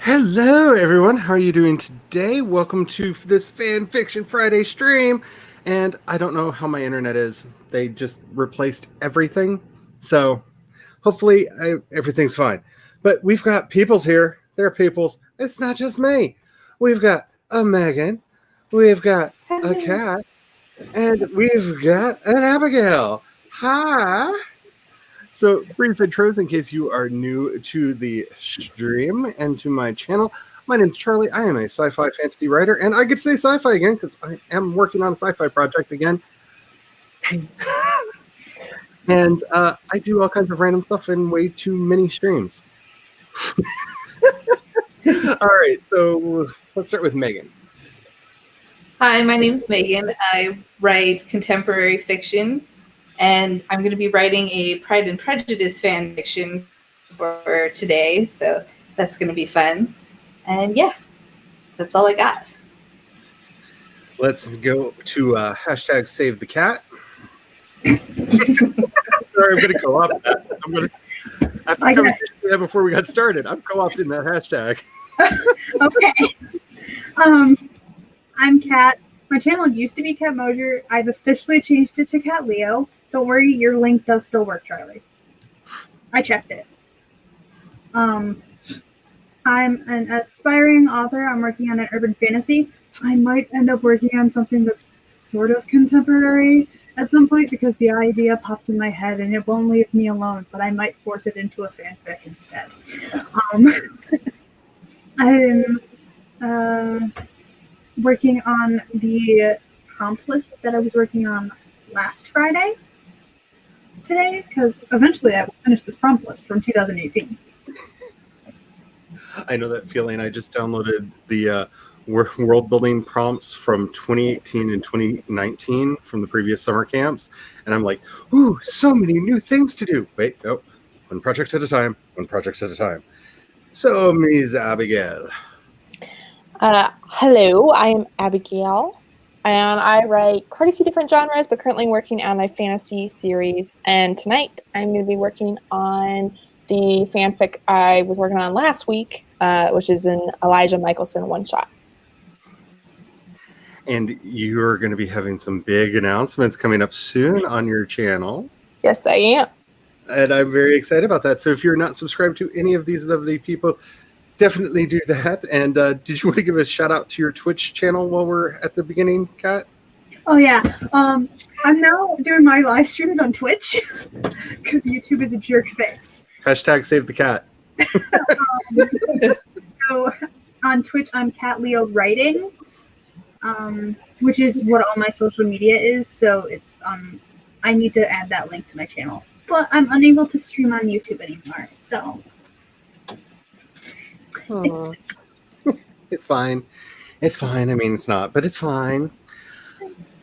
Hello, everyone. How are you doing today? Welcome to this Fanfiction Friday stream. And I don't know how my internet is. They just replaced everything. So hopefully everything's fine. But we've got peoples here. They're peoples. It's not just me. We've got a Megan. We've got a Cat. And we've got an Abigail. Hi. So, brief intros in case you are new to the stream and to my channel. My name is Charlie. I am a sci-fi fantasy writer, and I get to say sci-fi again because I am working on a sci-fi project again. And I do all kinds of random stuff in way too many streams. All right, so let's start with Megan. Hi, my name's Megan. I write contemporary fiction, and I'm going to be writing a Pride and Prejudice fan fiction for today, so that's going to be fun. And yeah, that's all I got. Let's go to hashtag save the cat. Sorry, I'm going to co-opt that. After that before we got started, I'm co-opting that hashtag. Okay. I'm Kat. My channel used to be Cat Mosier. I've officially changed it to Cat Leo. Don't worry, your link does still work, Charlie. I checked it. I'm an aspiring author. I'm working on an urban fantasy. I might end up working on something that's sort of contemporary at some point because the idea popped in my head and it won't leave me alone, but I might force it into a fanfic instead. I'm working on the prompt list that I was working on last Friday today, because eventually I will finish this prompt list from 2018. I know that feeling. I just downloaded the world building prompts from 2018 and 2019 from the previous summer camps, and I'm like, ooh, so many new things to do. Wait, no, one project at a time, one project at a time. So, Ms. Abigail. Hello, I am Abigail, and I write quite a few different genres, but currently working on a fantasy series. And tonight I'm going to be working on the fanfic I was working on last week, which is an Elijah Michelson one-shot. And you're going to be having some big announcements coming up soon on your channel. Yes, I am. And I'm very excited about that. So if you're not subscribed to any of these lovely people, definitely do that. And did you want to give a shout out to your Twitch channel while we're at the beginning, Kat? Oh yeah, I'm now doing my live streams on Twitch because YouTube is a jerk face. Hashtag save the cat. So on Twitch, I'm Cat Leo Writing, which is what all my social media is. So it's I need to add that link to my channel, but I'm unable to stream on YouTube anymore. So. It's fine. It's fine. I mean, it's not, but it's fine.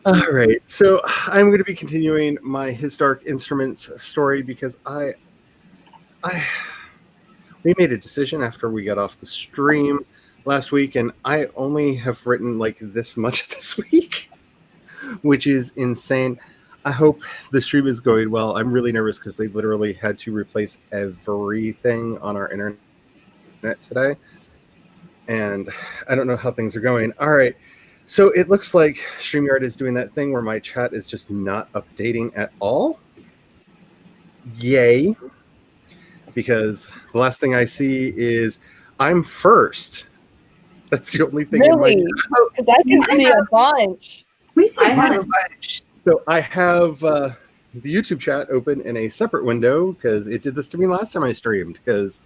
All right. So I'm going to be continuing my Historic Instruments story because we made a decision after we got off the stream last week, and I only have written like this much this week, which is insane. I hope the stream is going well. I'm really nervous because they literally had to replace everything on our internet today, and I don't know how things are going. All right, so it looks like StreamYard is doing that thing where my chat is just not updating at all. Yay, because the last thing I see is I'm first. That's the only thing. Really? Because I can see a bunch. I have a bunch. So I have the YouTube chat open in a separate window because it did this to me last time I streamed, because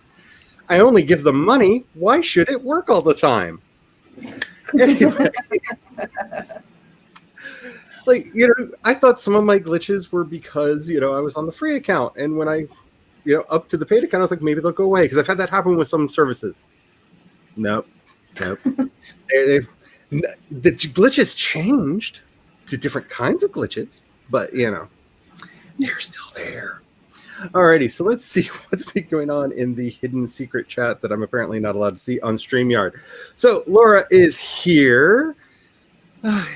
I only give them money. Why should it work all the time? Anyway. Like, I thought some of my glitches were because, I was on the free account. And when I, up to the paid account, I was like, maybe they'll go away. Because I've had that happen with some services. Nope. The glitches changed to different kinds of glitches. But, they're still there. Alrighty, so let's see what's been going on in the hidden secret chat that I'm apparently not allowed to see on StreamYard. So Laura is here.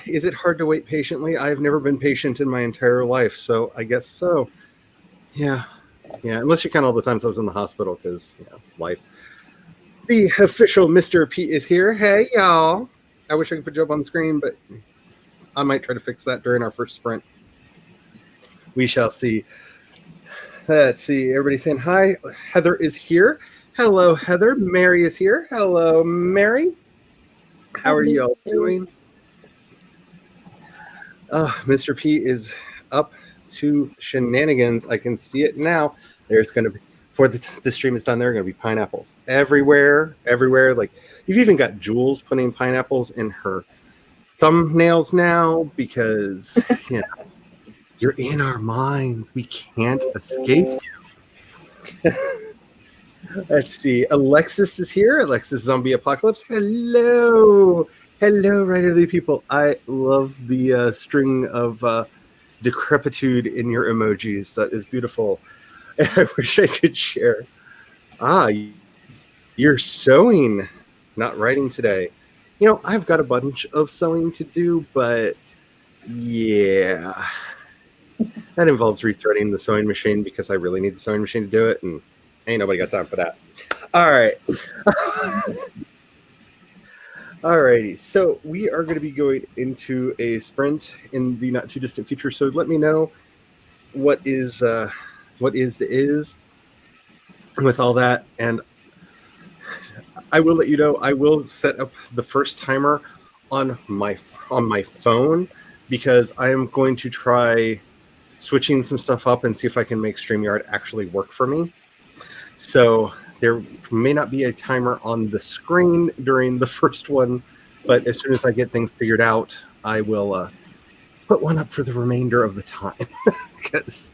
Is it hard to wait patiently? I've never been patient in my entire life, so I guess so. Yeah, unless you count all the times I was in the hospital, because, life. The official Mr. P is here. Hey, y'all. I wish I could put you up on the screen, but I might try to fix that during our first sprint. We shall see. Let's see. Everybody saying hi. Heather is here. Hello, Heather. Mary is here. Hello, Mary. How are y'all doing? Mr. P is up to shenanigans. I can see it now. There's going to be, before the stream is done, there are going to be pineapples everywhere. Like, you've even got Jules putting pineapples in her thumbnails now because, you know, you're in our minds. We can't escape you. Let's see. Alexis is here. Alexis Zombie Apocalypse. Hello. Hello, writerly people. I love the string of decrepitude in your emojis. That is beautiful. And I wish I could share. You're sewing, not writing today. You know, I've got a bunch of sewing to do, but yeah. That involves rethreading the sewing machine because I really need the sewing machine to do it, and ain't nobody got time for that. All right. Alrighty, so we are going to be going into a sprint in the not too distant future. So let me know what is with all that, and I will let you know. I will set up the first timer on my phone because I am going to try switching some stuff up and see if I can make StreamYard actually work for me. So there may not be a timer on the screen during the first one, but as soon as I get things figured out, I will put one up for the remainder of the time because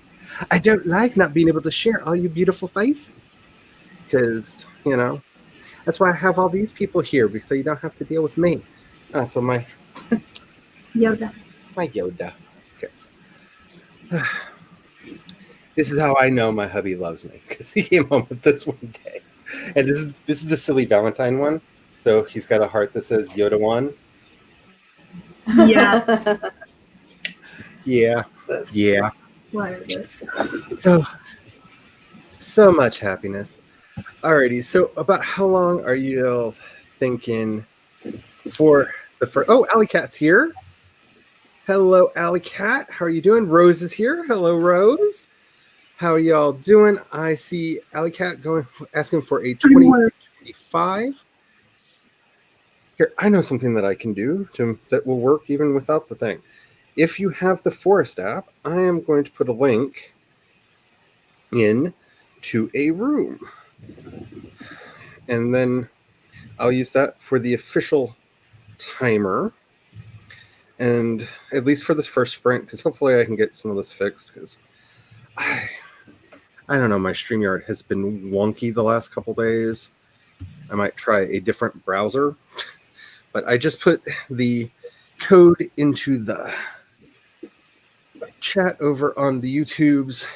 I don't like not being able to share all you beautiful faces because, you know, that's why I have all these people here, because so you don't have to deal with me. So my Yoda. My Yoda. Because this is how I know my hubby loves me, because he came home with this one day. And this is the silly Valentine one. So he's got a heart that says Yoda 1. Yeah. Yeah. Yeah. Hilarious. So much happiness. Alrighty, so about how long are you thinking for the first... Oh, Alley Cat's here. Hello, Alley Cat. How are you doing? Rose is here. Hello, Rose. How are y'all doing? I see Alley Cat asking for a 2025. Here, I know something that I can do that will work even without the thing. If you have the Forest app, I am going to put a link in to a room. And then I'll use that for the official timer. And at least for this first sprint, because hopefully I can get some of this fixed, because I don't know, my StreamYard has been wonky the last couple days. I might try a different browser. But I just put the code into the chat over on the YouTubes.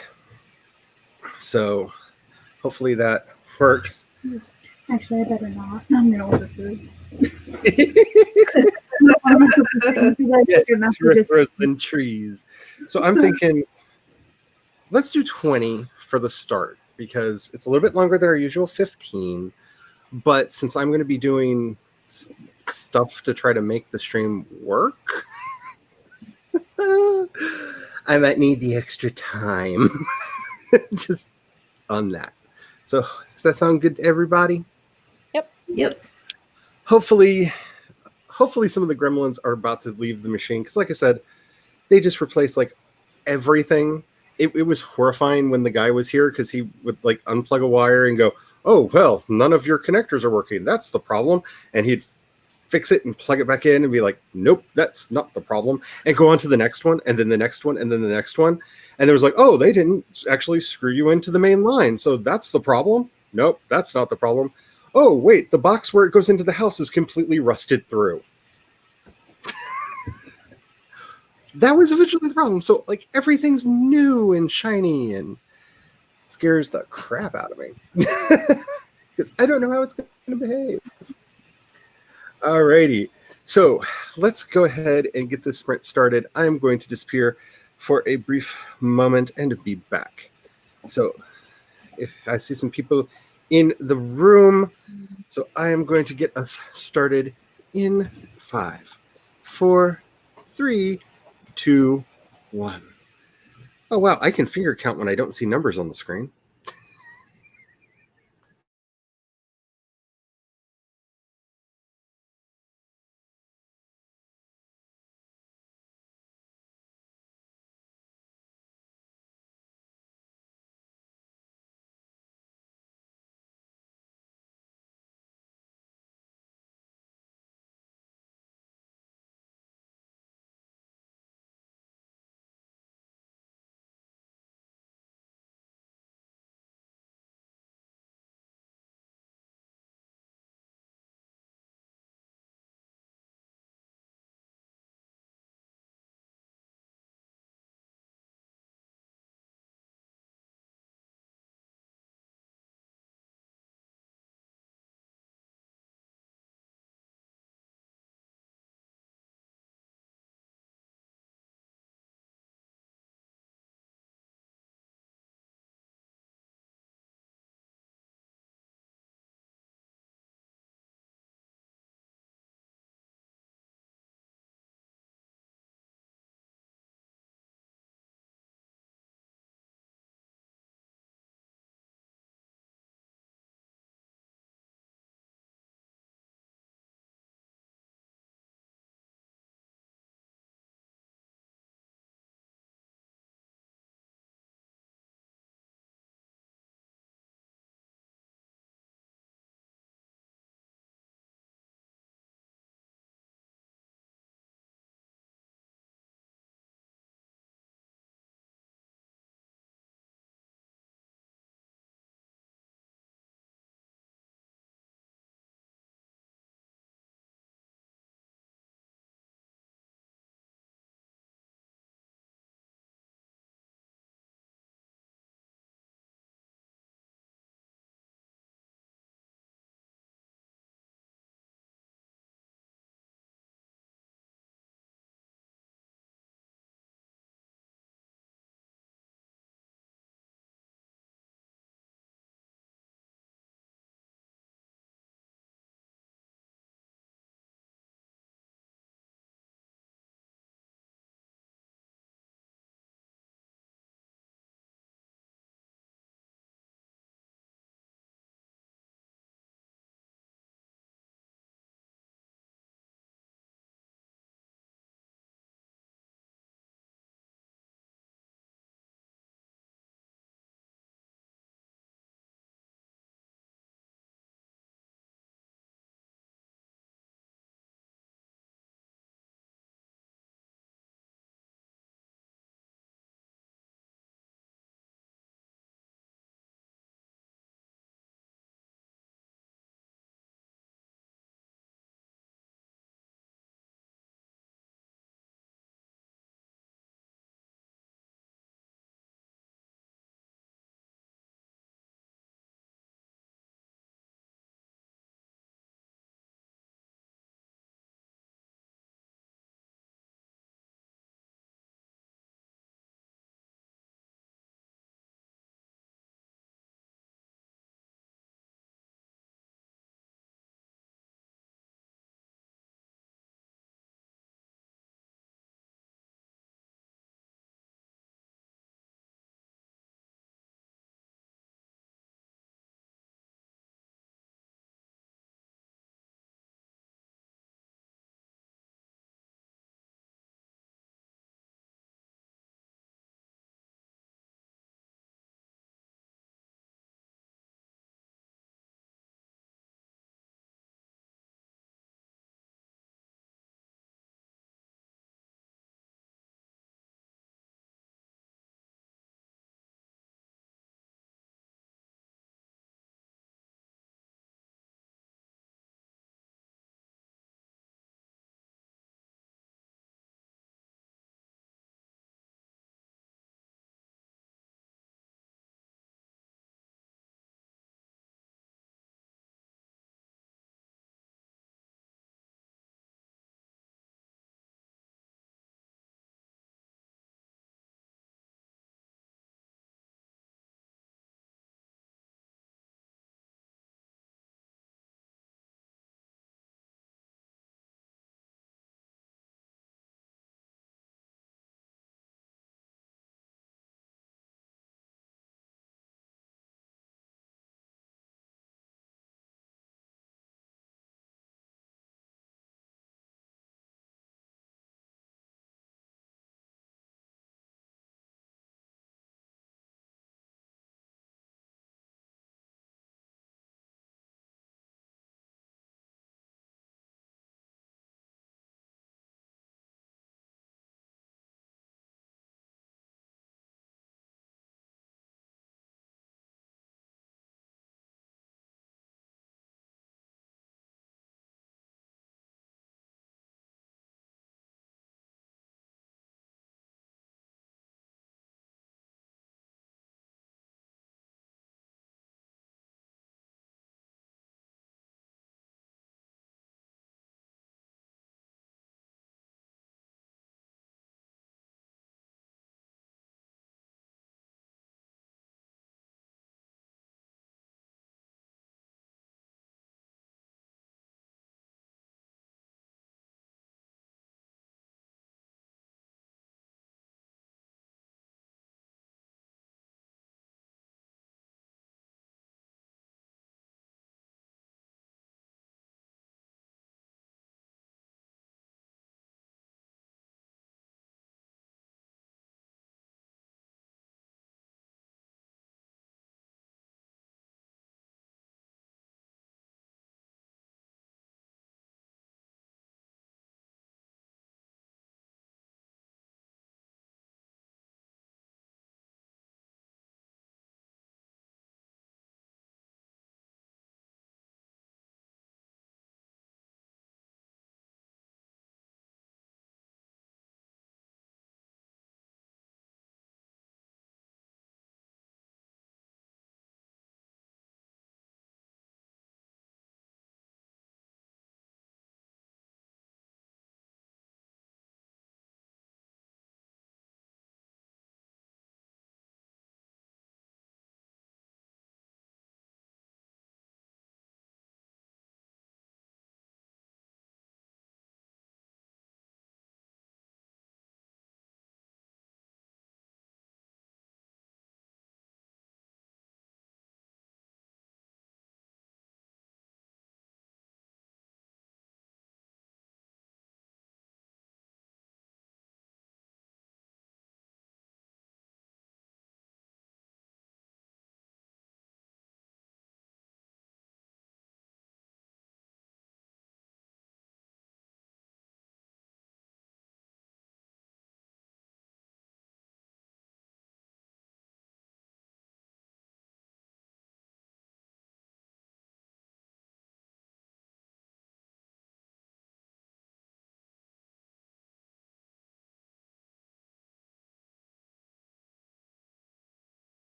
So hopefully that works. Actually, I better not. I'm going to order food. Yes, rivers and trees. So I'm thinking, let's do 20 for the start, because it's a little bit longer than our usual 15. But since I'm going to be doing stuff to try to make the stream work, I might need the extra time just on that. So does that sound good to everybody? Yep. Hopefully some of the gremlins are about to leave the machine, because like I said, they just replaced like everything. It was horrifying when the guy was here, because he would like unplug a wire and go, oh, well, none of your connectors are working. That's the problem. And he'd fix it and plug it back in and be like, nope, that's not the problem. And go on to the next one, and then the next one, and then the next one. And there was like, oh, they didn't actually screw you into the main line, so that's the problem. Nope, that's not the problem. Oh, wait, the box where it goes into the house is completely rusted through. That was eventually the problem. So, like, everything's new and shiny and scares the crap out of me. Because I don't know how it's going to behave. Alrighty. So, let's go ahead and get this sprint started. I'm going to disappear for a brief moment and be back. So, if I see some people in the room, So I am going to get us started in 5, 4, 3, 2, 1. Oh, wow. I can finger count when I don't see numbers on the screen.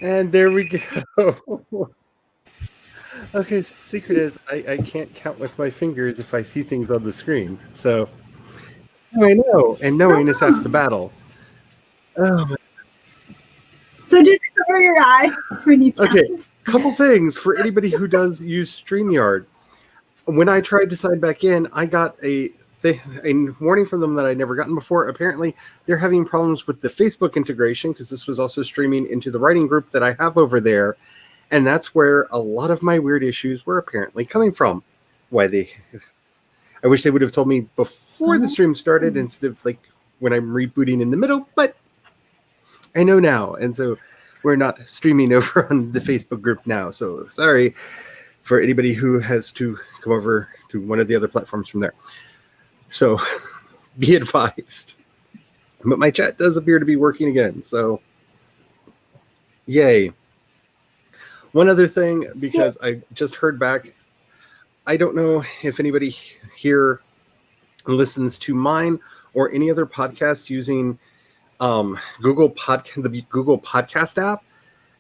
And there we go. Okay, so the secret is I can't count with my fingers if I see things on the screen. So I know, and knowing is half the battle. Oh, So just cover your eyes when you count. okay, couple things for anybody who does use StreamYard. When I tried to sign back in, I got a warning from them that I'd never gotten before. Apparently, they're having problems with the Facebook integration because this was also streaming into the writing group that I have over there. And that's where a lot of my weird issues were apparently coming from. I wish they would have told me before the stream started instead of like when I'm rebooting in the middle, but I know now. And so we're not streaming over on the Facebook group now. So sorry for anybody who has to come over to one of the other platforms from there. So be advised. But my chat does appear to be working again. So yay. One other thing, because I just heard back, I don't know if anybody here listens to mine or any other podcast using the Google Podcast app.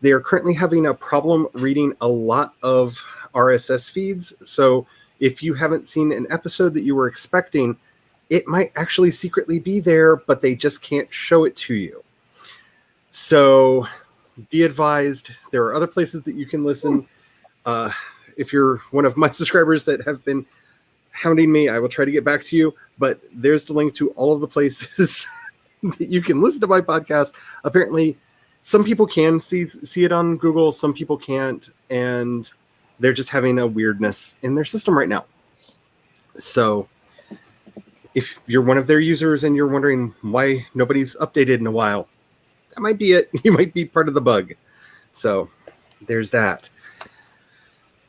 They are currently having a problem reading a lot of RSS feeds. So if you haven't seen an episode that you were expecting, it might actually secretly be there, but they just can't show it to you. So be advised, there are other places that you can listen. If you're one of my subscribers that have been hounding me, I will try to get back to you. But there's the link to all of the places that you can listen to my podcast. Apparently, some people can see it on Google, some people can't, and they're just having a weirdness in their system right now. So if you're one of their users and you're wondering why nobody's updated in a while, that might be it. You might be part of the bug. So there's that.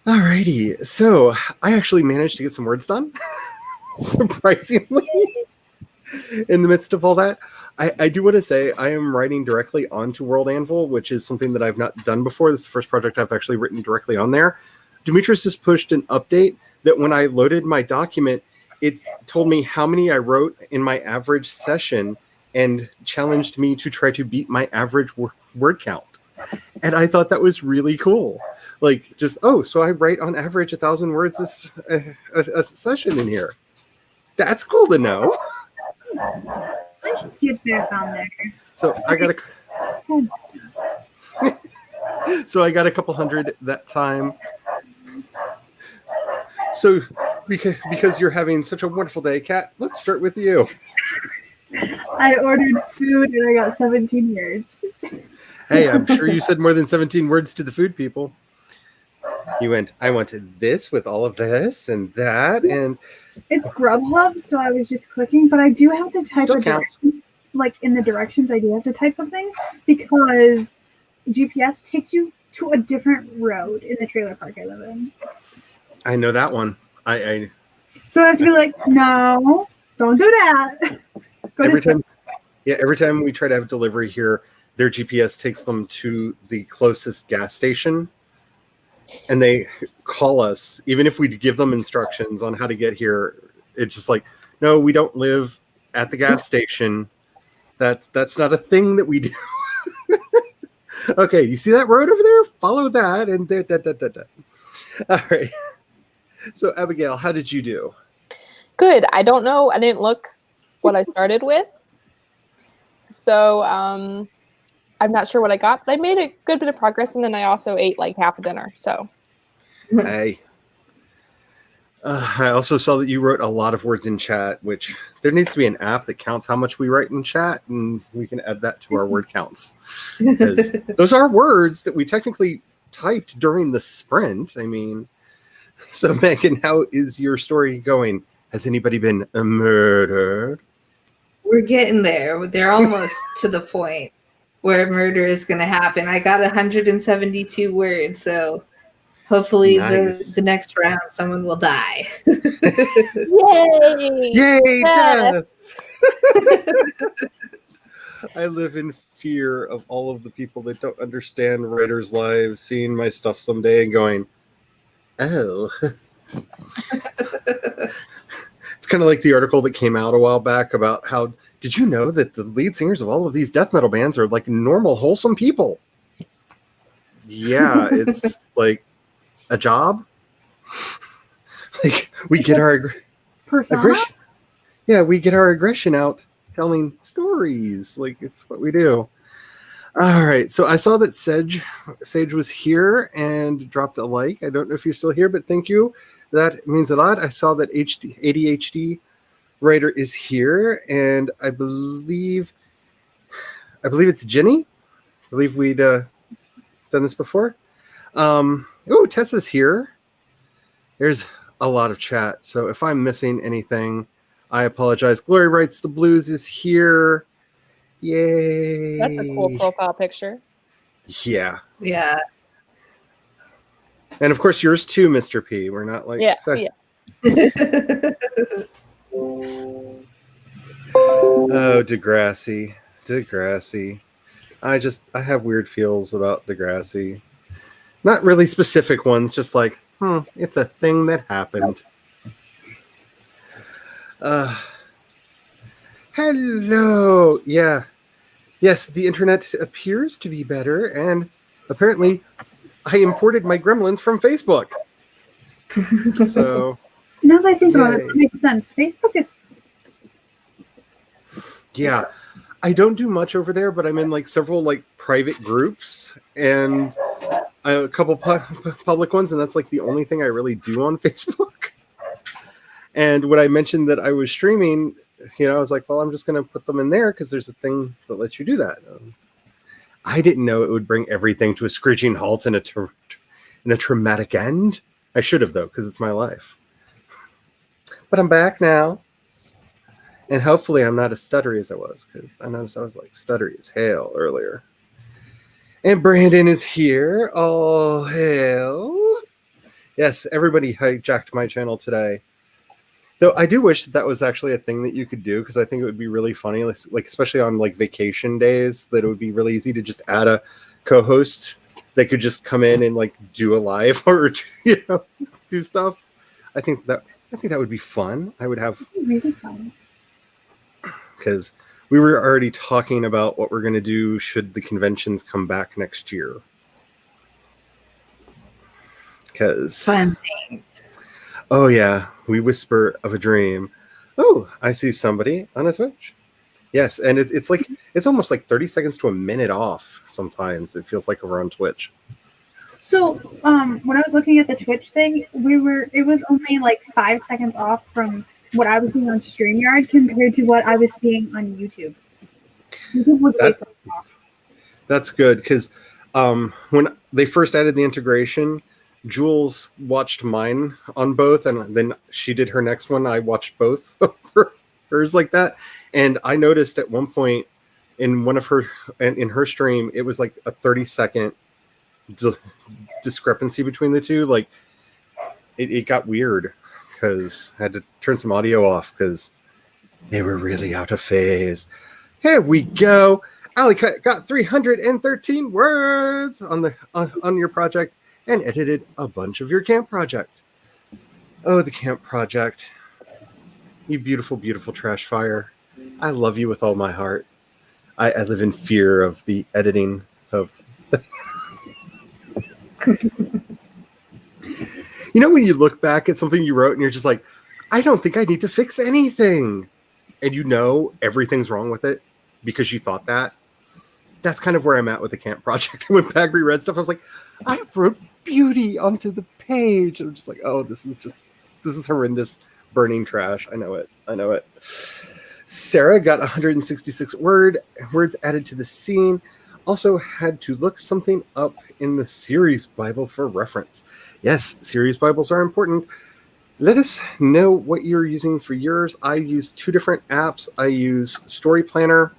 Alrighty. So I actually managed to get some words done, surprisingly, in the midst of all that. I do want to say I am writing directly onto World Anvil, which is something that I've not done before. This is the first project I've actually written directly on there. Demetrius just pushed an update that when I loaded my document, it told me how many I wrote in my average session and challenged me to try to beat my average word count. And I thought that was really cool. Like, just, so I write on average 1,000 words a session in here. That's cool to know. I should get back on there. So I got a couple hundred that time. So because you're having such a wonderful day, Kat, let's start with you. I ordered food and I got 17 words. Hey, I'm sure you said more than 17 words to the food people. You went, I wanted this with all of this and that, and it's Grubhub, so I was just clicking, but I do have to type still counts. Like in the directions, I do have to type something because GPS takes you to a different road in the trailer park I live in. I know that one. So I have to be like, no, don't do that. Every time we try to have delivery here, their GPS takes them to the closest gas station, and they call us. Even if we give them instructions on how to get here, it's just like, no, we don't live at the gas station. That's not a thing that we do. Okay, you see that road over there? Follow that, and All right. So, Abigail, how did you do? Good. I don't know. I didn't look what I started with. So I'm not sure what I got, but I made a good bit of progress, and then I also ate like half a dinner. So, hey. I also saw that you wrote a lot of words in chat, which there needs to be an app that counts how much we write in chat, and we can add that to our word counts. Because those are words that we technically typed during the sprint. I mean, so Megan, how is your story going? Has anybody been murdered? We're getting there. They're almost to the point where murder is going to happen. I got 172 words, so hopefully nice. the next round someone will die. Yay! Yay, Death! I live in fear of all of the people that don't understand writers' lives, seeing my stuff someday and going, oh. It's kind of like the article that came out a while back about how, did you know that the lead singers of all of these death metal bands are like normal, wholesome people? Yeah, it's like a job. Like we get our Persona? aggression. Yeah, we get our aggression out telling stories. Like it's what we do. All right, so I saw that Sage was here and dropped a like. I don't know if you're still here, but thank you. That means a lot. I saw that ADHD writer is here, and I believe it's Jenny. I believe we'd done this before. Tessa's here. There's a lot of chat, so if I'm missing anything, I apologize. Glory Writes the Blues is here. Yay! That's a cool profile picture. Yeah. Yeah. And of course, yours too, Mr. P. We're not like... Yeah. Oh, Degrassi. I have weird feels about Degrassi. Not really specific ones, just like, it's a thing that happened. Hello. Yeah. Yes, the internet appears to be better, and apparently I imported my gremlins from Facebook. So Now that I think about it, that makes sense. Facebook is... Yeah. I don't do much over there, but I'm in like several like private groups and a couple public ones, and that's like the only thing I really do on Facebook. And when I mentioned that I was streaming, I was like, well, I'm just going to put them in there because there's a thing that lets you do that. I didn't know it would bring everything to a screeching halt and a traumatic end. I should have, though, because it's my life. But I'm back now. And hopefully I'm not as stuttery as I was, because I noticed I was like stuttery as hell earlier. And Brandon is here. All hell. Yes, everybody hijacked my channel today. Though I do wish that was actually a thing that you could do, because I think it would be really funny, like especially on like vacation days, that it would be really easy to just add a co-host that could just come in and like do a live or do stuff. I think that would be fun. I would have really fun. Because we were already talking about what we're going to do should the conventions come back next year. Because Fun things. Oh yeah, we whisper of a dream. Oh, I see somebody on a Twitch. Yes, and it's almost like 30 seconds to a minute off. Sometimes it feels like we're on Twitch. So, when I was looking at the Twitch thing, it was only like 5 seconds off from what I was seeing on StreamYard compared to what I was seeing on YouTube. YouTube was way further off. That's good, because when they first added the integration, Jules watched mine on both, and then she did her next one. I watched both over hers like that, and I noticed at one point in her stream, it was like a 30-second discrepancy between the two. Like it got weird because I had to turn some audio off because they were really out of phase. Here we go. Alley got 313 words on your project and edited a bunch of your camp project. Oh, the camp project. You beautiful, beautiful trash fire. I love you with all my heart. I live in fear of the editing of... when you look back at something you wrote and you're just like, I don't think I need to fix anything. And everything's wrong with it because you thought that. That's kind of where I'm at with the camp project. I went back, reread stuff. I was like, I wrote beauty onto the page. And I'm just like, oh, this is horrendous burning trash. I know it. Sarah got 166 words added to the scene. Also had to look something up in the series Bible for reference. Yes, series Bibles are important. Let us know what you're using for yours. I use 2 different apps. I use Story Planner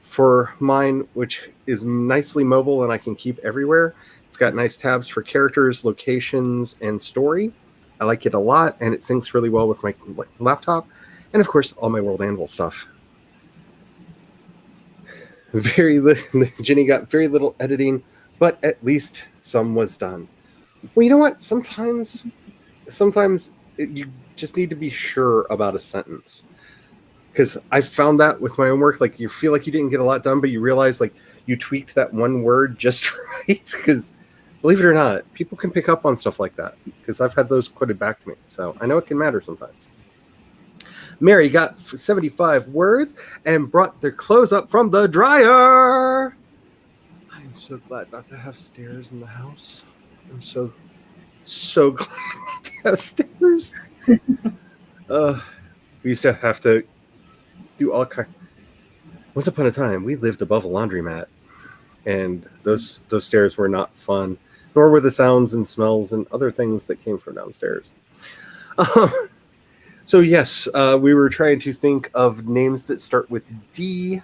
for mine, which is nicely mobile and I can keep everywhere. It's got nice tabs for characters, locations, and story. I like it a lot, and it syncs really well with my laptop. And of course, all my World Anvil stuff. Jenny got very little editing, but at least some was done. Well, you know what? Sometimes you just need to be sure about a sentence. Because I found that with my own work, like you feel like you didn't get a lot done, but you realize like you tweaked that one word just right. Because Believe it or not, people can pick up on stuff like that because I've had those quoted back to me. So I know it can matter sometimes. Mary got 75 words and brought their clothes up from the dryer. I'm so glad not to have stairs in the house. I'm so glad not to have stairs. We used to have to do all kind. Once upon a time, we lived above a laundromat, and those stairs were not fun, nor were the sounds and smells and other things that came from downstairs. So yes, we were trying to think of names that start with D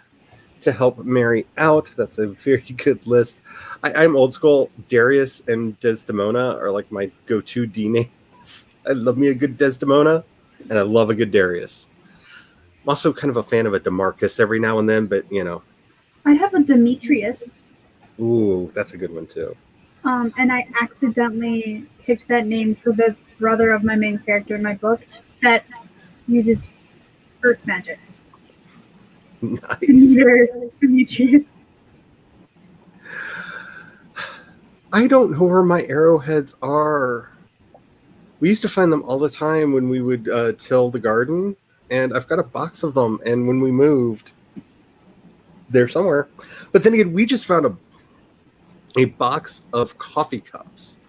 to help Mary out. That's a very good list. I'm old school. Darius and Desdemona are like my go-to D names. I love me a good Desdemona, and I love a good Darius. I'm also kind of a fan of a Demarcus every now and then, but you know. I have a Demetrius. Ooh, that's a good one too. And I accidentally picked that name for the brother of my main character in my book that uses earth magic. Nice. Demetrius. I don't know where my arrowheads are. We used to find them all the time when we would till the garden, and I've got a box of them, and when we moved, they're somewhere. But then again, we just found a box of coffee cups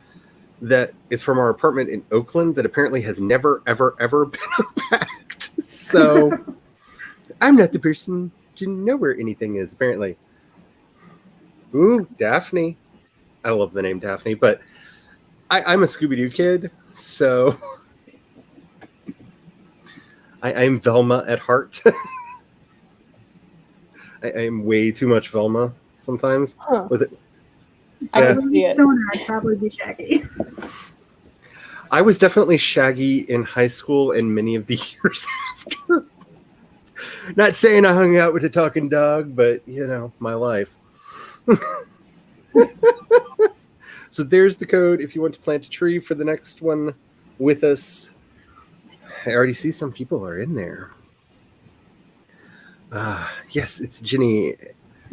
that is from our apartment in Oakland that apparently has never, ever, ever been unpacked. So I'm not the person to know where anything is, apparently. Ooh, Daphne. I love the name Daphne, but I'm a Scooby-Doo kid, so I'm Velma at heart. I'm way too much Velma sometimes. Huh. With it. I can see it. Stoner, I'd probably be Shaggy. I was definitely Shaggy in high school and many of the years after. Not saying I hung out with a talking dog, but, you know, my life. So there's the code if you want to plant a tree for the next one with us. I already see some people are in there. Yes, it's Ginny.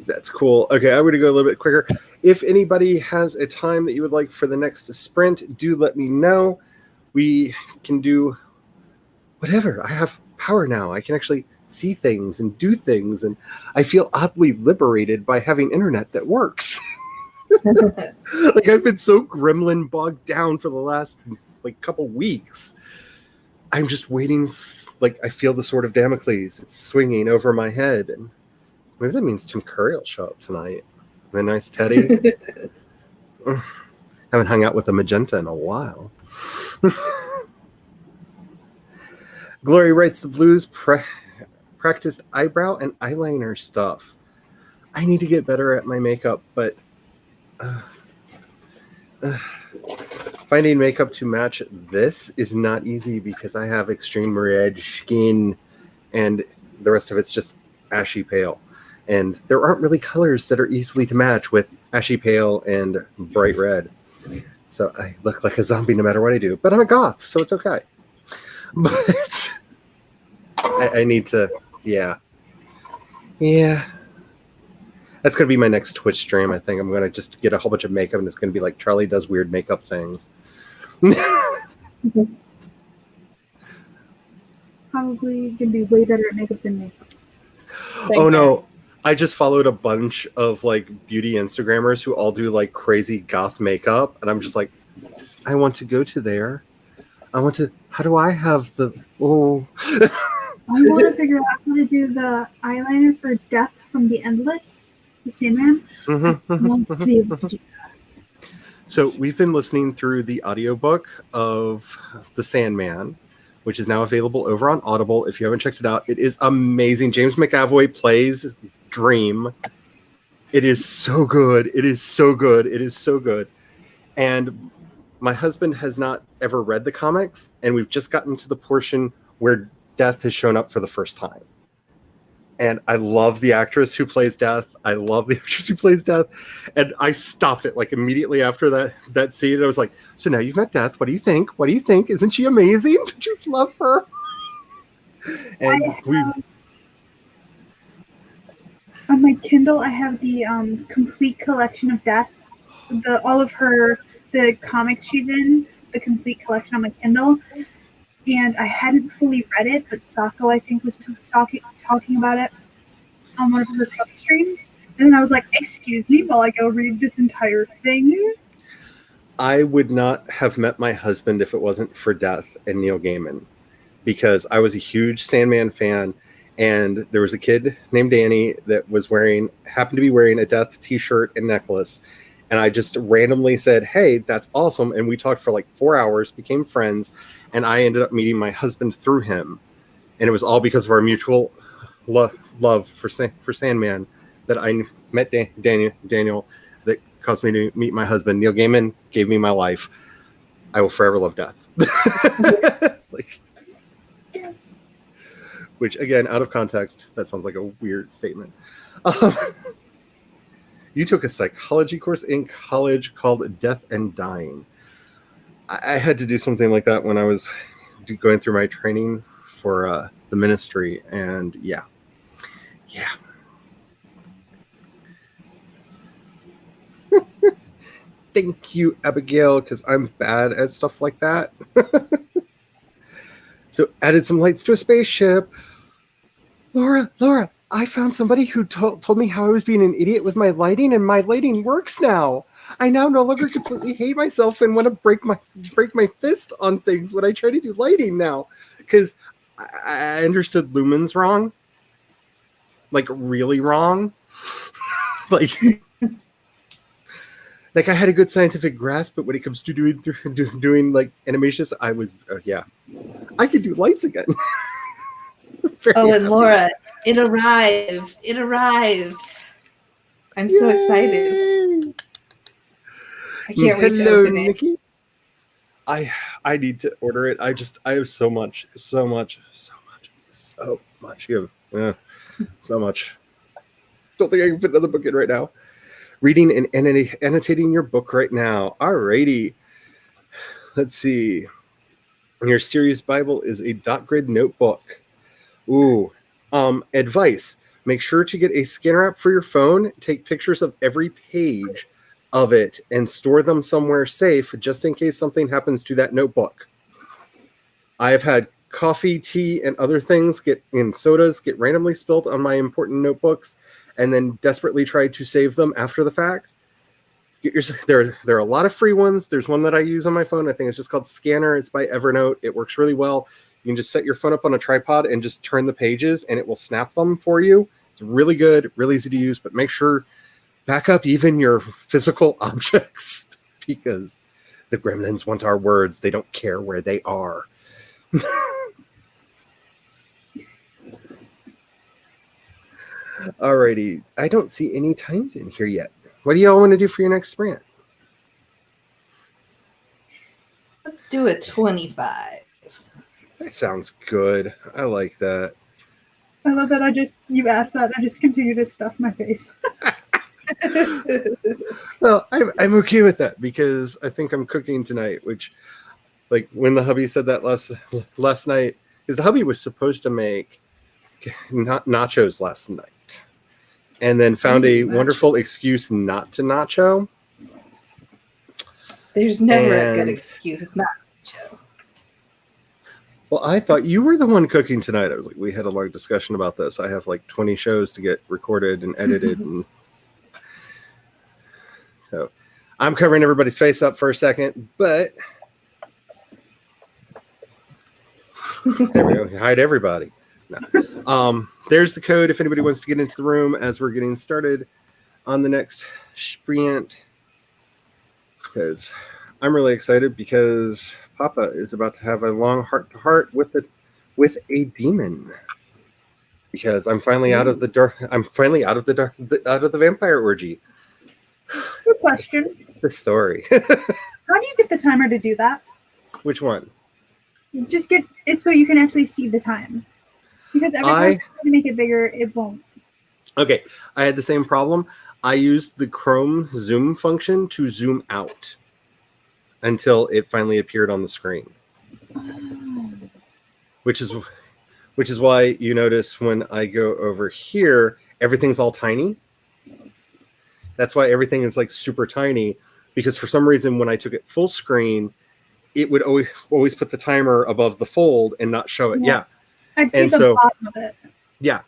That's cool. Okay, I'm going to go a little bit quicker. If anybody has a time that you would like for the next sprint, do let me know. We can do whatever. I have power now. I can actually see things and do things, and I feel oddly liberated by having internet that works. Like, I've been so gremlin bogged down for the last couple weeks. I'm just waiting. I feel the sword of Damocles. It's swinging over my head, and maybe that means Tim Curry will show up tonight. A nice Teddy. Haven't hung out with a magenta in a while. Glory writes the blues. Practiced eyebrow and eyeliner stuff. I need to get better at my makeup, but finding makeup to match this is not easy because I have extreme red skin and the rest of it's just ashy pale. And there aren't really colors that are easily to match with ashy pale and bright red. So I look like a zombie no matter what I do. But I'm a goth, so it's okay. But I need to, yeah. That's going to be my next Twitch stream, I think. I'm going to just get a whole bunch of makeup, and it's going to be like Charlie does weird makeup things. Probably going to be way better at makeup than me. Oh, no. I just followed a bunch of beauty Instagrammers who all do crazy goth makeup, and I'm just like, I want to go to there. How do I have the, I want to figure out how to do the eyeliner for Death from the Endless, the Sandman. Mm-hmm. I want to be able to do that. So we've been listening through the audiobook of The Sandman, which is now available over on Audible. If you haven't checked it out, it is amazing. James McAvoy plays Dream. It is so good. It is so good. It is so good. And my husband has not ever read the comics, and we've just gotten to the portion where Death has shown up for the first time. And I love the actress who plays Death. And I stopped it immediately after that scene. And I was like, so now you've met Death. What do you think? Isn't she amazing? Don't you love her? And on my Kindle, I have the complete collection of Death, all of her the comics she's in, the complete collection on my Kindle, and I hadn't fully read it, but Sako, I think, was talking about it on one of her coffee streams. And then I was like, excuse me while I go read this entire thing. I would not have met my husband if it wasn't for Death and Neil Gaiman, because I was a huge Sandman fan, and there was a kid named Danny that happened to be wearing a Death t-shirt and necklace, and I just randomly said, hey, that's awesome, and we talked for like 4 hours, became friends, and I ended up meeting my husband through him, and it was all because of our mutual love for Sandman that I met Daniel that caused me to meet my husband. Neil Gaiman gave me my life. I will forever love Death. Like, Yes. which, again, out of context, that sounds like a weird statement. You took a psychology course in college called Death and Dying. I had to do something like that when I was going through my training for the ministry, and yeah. Thank you, Abigail, because I'm bad at stuff like that. So added some lights to a spaceship. Laura, I found somebody who told me how I was being an idiot with my lighting, and my lighting works now. I now no longer completely hate myself and want to break my fist on things when I try to do lighting now, because I understood lumens wrong, like really wrong, like I had a good scientific grasp, but when it comes to doing like animations, I was I could do lights again. Oh, and Laura, it arrived. It arrived. I'm so excited. I can't wait to open it. Nikki. I need to order it. I have so much. You have so much. Don't think I can fit another book in right now. Reading and annotating your book right now. Alrighty. Let's see. Your series Bible is a dot grid notebook. Ooh. Advice. Make sure to get a scanner app for your phone. Take pictures of every page of it and store them somewhere safe just in case something happens to that notebook. I have had coffee, tea, and other things sodas get randomly spilled on my important notebooks and then desperately tried to save them after the fact. There are a lot of free ones. There's one that I use on my phone. I think it's just called Scanner. It's by Evernote. It works really well. You can just set your phone up on a tripod and just turn the pages and it will snap them for you. It's really good, really easy to use, but make sure back up even your physical objects because the gremlins want our words. They don't care where they are. Alrighty. I don't see any times in here yet. What do y'all want to do for your next sprint? Let's do a 25. That sounds good. I like that. I love that you asked that. I just continue to stuff my face. Well, I'm okay with that because I think I'm cooking tonight, which, like, when the hubby said that last night, because the hubby was supposed to make nachos last night and then found a wonderful excuse not to nacho. There's never a good excuse not to nacho. Well, I thought you were the one cooking tonight. I was like, we had a long discussion about this. I have like 20 shows to get recorded and edited. And so I'm covering everybody's face up for a second, but there we go. Hide everybody. No. There's the code if anybody wants to get into the room as we're getting started on the next sprint. Because I'm really excited because Papa is about to have a long heart-to-heart with a demon. Because I'm finally out of the vampire orgy. Good question. The story. How do you get the timer to do that? Which one? Just get it so you can actually see the time. Because every time you try to make it bigger, it won't. Okay, I had the same problem. I used the Chrome zoom function to zoom out until it finally appeared on the screen. Which is why you notice when I go over here, everything's all tiny. That's why everything is like super tiny, because for some reason when I took it full screen, it would always put the timer above the fold and not show it. Yeah. I'd see And the so- bottom of it. Yeah.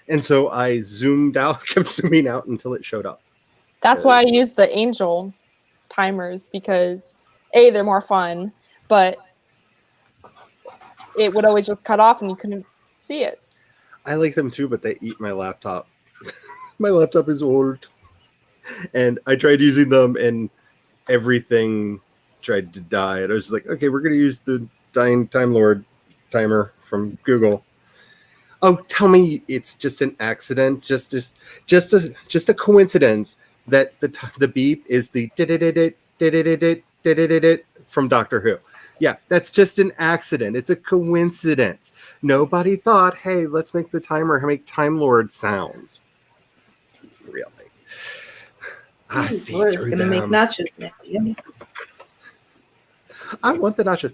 And so I zoomed out, kept zooming out until it showed up. That's why I Yes. use the Angel timers because A, they're more fun, but it would always just cut off and you couldn't see it. I like them too, but they eat my laptop. My laptop is old. And I tried using them and everything tried to die. And I was like, okay, we're going to use the Dying Time Lord timer from Google. Oh, tell me it's just an accident, just a coincidence that the beep is the from Doctor Who. Yeah, that's just an accident. It's a coincidence. Nobody thought, hey, let's make the timer make Time Lord sounds. Really? I see Laura's through gonna make them. nachos now. Yummy. I want the nachos.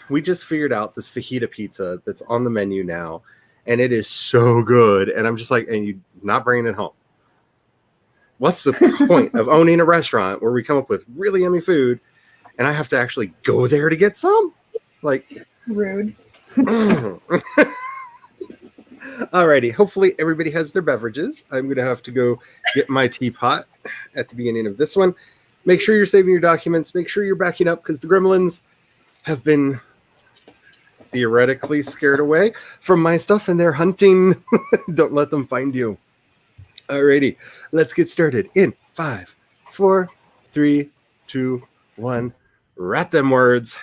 We just figured out this fajita pizza that's on the menu now, and it is so good. And I'm just like, and you're not bringing it home. What's the point of owning a restaurant where we come up with really yummy food and I have to actually go there to get some? Like, Rude. alrighty. Hopefully everybody has their beverages. I'm going to have to go get my teapot at the beginning of this one. Make sure you're saving your documents. Make sure you're backing up because the gremlins have been theoretically scared away from my stuff and they're hunting. Don't let them find you. Alrighty, let's get started in 5, 4, 3, 2, 1. Rat them words.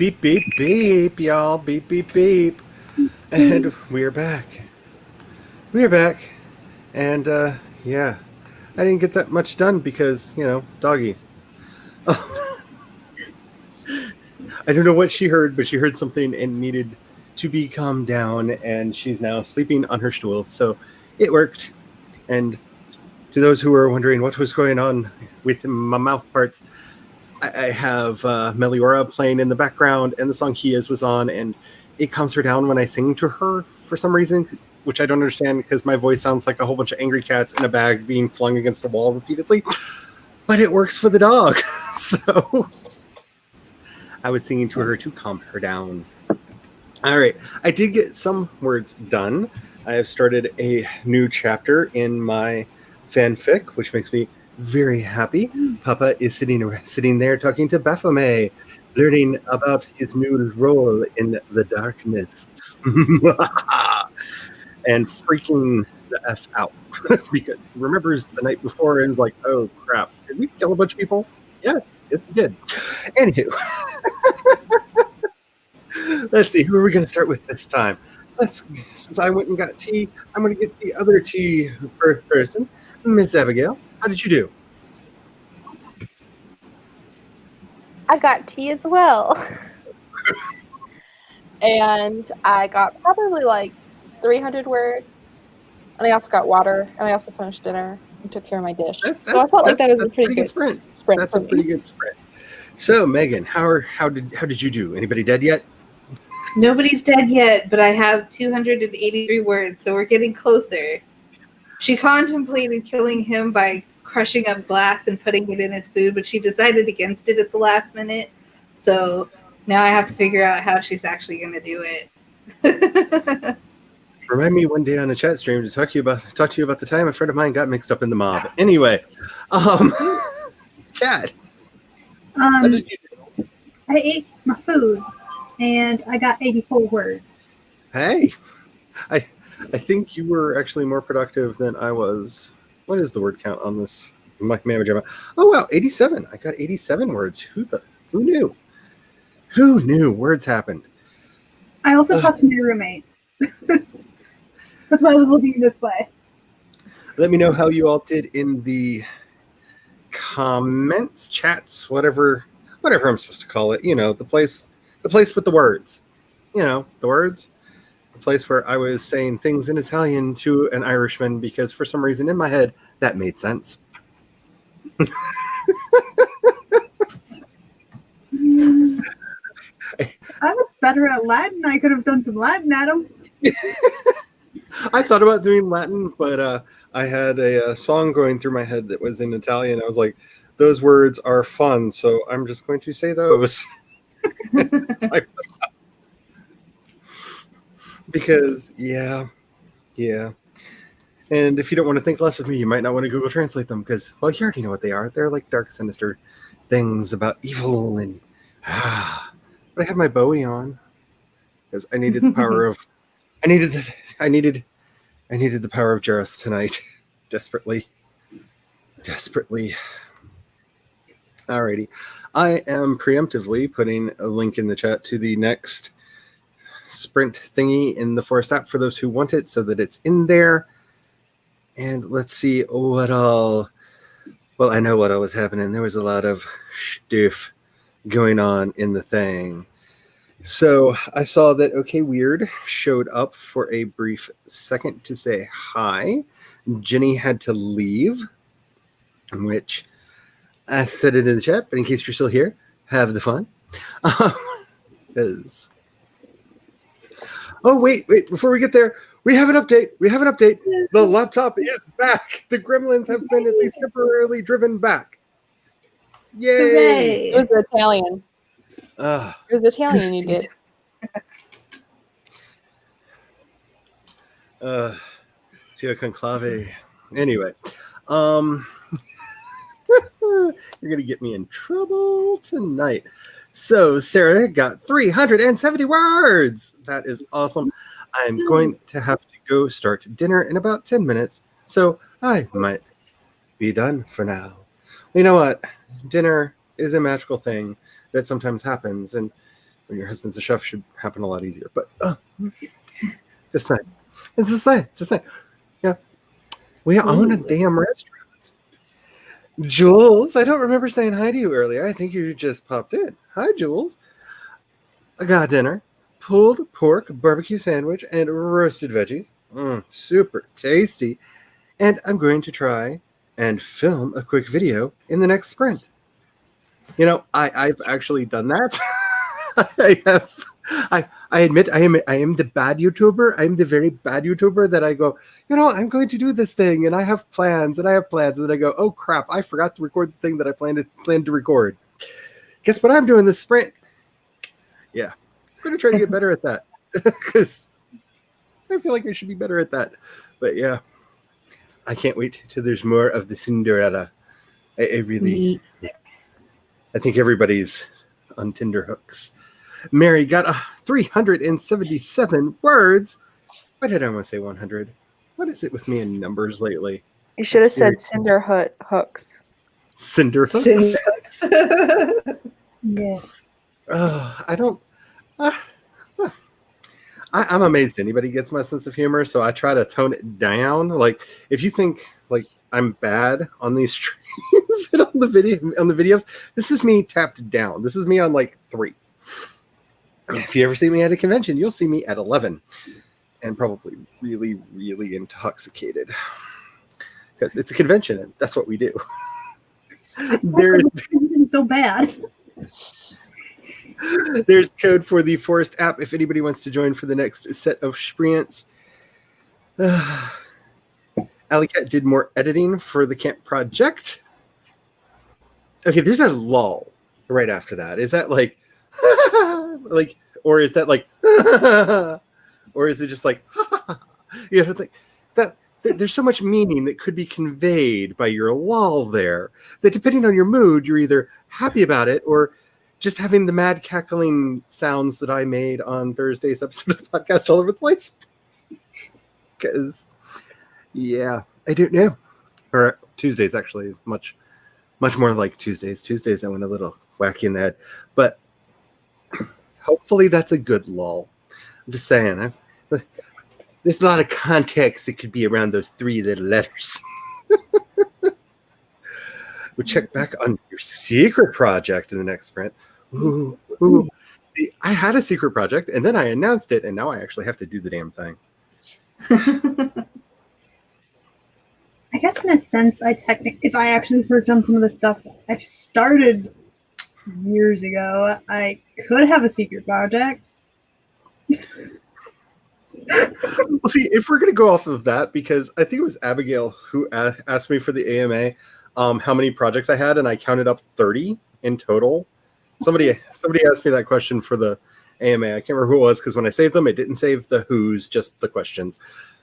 Beep, beep, beep, y'all. Beep, beep, beep. And we're back. We're back. And, yeah. I didn't get that much done because, doggy. I don't know what she heard, but she heard something and needed to be calmed down, and she's now sleeping on her stool. So it worked. And to those who were wondering what was going on with my mouth parts, I have Meliora playing in the background, and the song He Is was on, and it calms her down when I sing to her for some reason, which I don't understand because my voice sounds like a whole bunch of angry cats in a bag being flung against a wall repeatedly. But it works for the dog. So I was singing to her to calm her down. All right. I did get some words done. I have started a new chapter in my fanfic, which makes me very happy. Papa is sitting there talking to Baphomet, learning about his new role in the darkness. And freaking the F out. Because he remembers the night before and like, oh crap, did we kill a bunch of people? Yes, we did. Anywho. Let's see, who are we going to start with this time? Since I went and got tea, I'm going to get the other tea person, Miss Abigail. How did you do? I got tea as well. And I got probably like 300 words. And I also got water. And I also finished dinner and took care of my dish. So I felt like that was a pretty good sprint. That's a pretty good sprint. So, Megan, how did you do? Anybody dead yet? Nobody's dead yet, but I have 283 words, so we're getting closer. She contemplated killing him by crushing up glass and putting it in his food, but she decided against it at the last minute. So now I have to figure out how she's actually going to do it. Remind me one day on a chat stream to talk to you about the time a friend of mine got mixed up in the mob. Anyway, Kat, how did you do? I ate my food, and I got 84 words. Hey, I think you were actually more productive than I was. What is the word count on this? Oh wow, 87. I got 87 words. Who knew? Who knew words happened? I also talked to my roommate. That's why I was looking this way. Let me know how you all did in the comments, chats, whatever I'm supposed to call it. The place with the words. The words. The place where I was saying things in Italian to an Irishman because for some reason in my head that made sense. I was better at Latin. I could have done some Latin at him. I thought about doing Latin, but I had a song going through my head that was in Italian. I was like, those words are fun, so I'm just going to say those. Because, yeah. And if you don't want to think less of me, you might not want to Google Translate them because, well, you already know what they are. They're like dark, sinister things about evil and But I have my Bowie on because I needed the power of. I needed the power of Jareth tonight, desperately. Alrighty, I am preemptively putting a link in the chat to the next sprint thingy in the Forest app for those who want it, so that it's in there. And let's see what all. Well, I know what all was happening. There was a lot of stuff going on in the thing. So I saw that OK Weird showed up for a brief second to say hi. Jenny had to leave, which I said it in the chat, but in case you're still here, have the fun. Oh, wait, before we get there, we have an update. The laptop is back. The gremlins have been at least temporarily driven back. Yay! Hooray. It was Italian. It was Italian you did. Sia Conclave. Anyway, you're gonna get me in trouble tonight. So Sarah got 370 words. That is awesome. I'm going to have to go start dinner in about 10 minutes, so I might be done for now. You know what? Dinner is a magical thing that sometimes happens, and when your husband's a chef should happen a lot easier. But just saying. Just saying. Yeah. We own a damn restaurant. Jules, I don't remember saying hi to you earlier. I think you just popped in. Hi, Jules. I got dinner. Pulled pork barbecue sandwich and roasted veggies. Super tasty. And I'm going to try and film a quick video in the next sprint. You know, I've actually done that. I admit I am the bad YouTuber. I'm the very bad YouTuber that I go, you know, I'm going to do this thing and I have plans and then I go, oh crap, I forgot to record the thing that I planned to record. Guess what I'm doing this sprint? Yeah, I'm going to try to get better at that because I feel like I should be better at that. But yeah, I can't wait till there's more of the Cinderella. I think everybody's on Tinder hooks. Mary got 377 words. Why did I want to say 100? What is it with me and numbers lately? You should have said Cinder hooks. Cinder hooks? Yes. I don't... I'm amazed anybody gets my sense of humor, so I try to tone it down. Like, if you think like I'm bad on these streams and on the videos, this is me tapped down. This is me on like 3. If you ever see me at a convention, you'll see me at 11 and probably really, really intoxicated because it's a convention and that's what we do. There's so bad. There's code for the Forest app if anybody wants to join for the next set of sprints. Alley Cat did more editing for the camp project. Okay, there's a lull right after that. Is that like like, or is that like or is it just like you know, like that? There's so much meaning that could be conveyed by your lull there that depending on your mood, you're either happy about it or just having the mad cackling sounds that I made on Thursday's episode of the podcast all over the place. Because, yeah, I don't know. Or Tuesdays, actually, much more like Tuesdays. Tuesdays, I went a little wacky in the head. But hopefully that's a good lull. I'm just saying. There's a lot of context that could be around those 3 little letters. We'll check back on your secret project in the next sprint. Ooh. See, I had a secret project, and then I announced it, and now I actually have to do the damn thing. I guess in a sense, if I actually worked on some of the stuff I've started years ago, I could have a secret project. Well, see, if we're going to go off of that, because I think it was Abigail who asked me for the AMA how many projects I had, and I counted up 30 in total. Somebody asked me that question for the AMA. I can't remember who it was because when I saved them, it didn't save the who's, just the questions.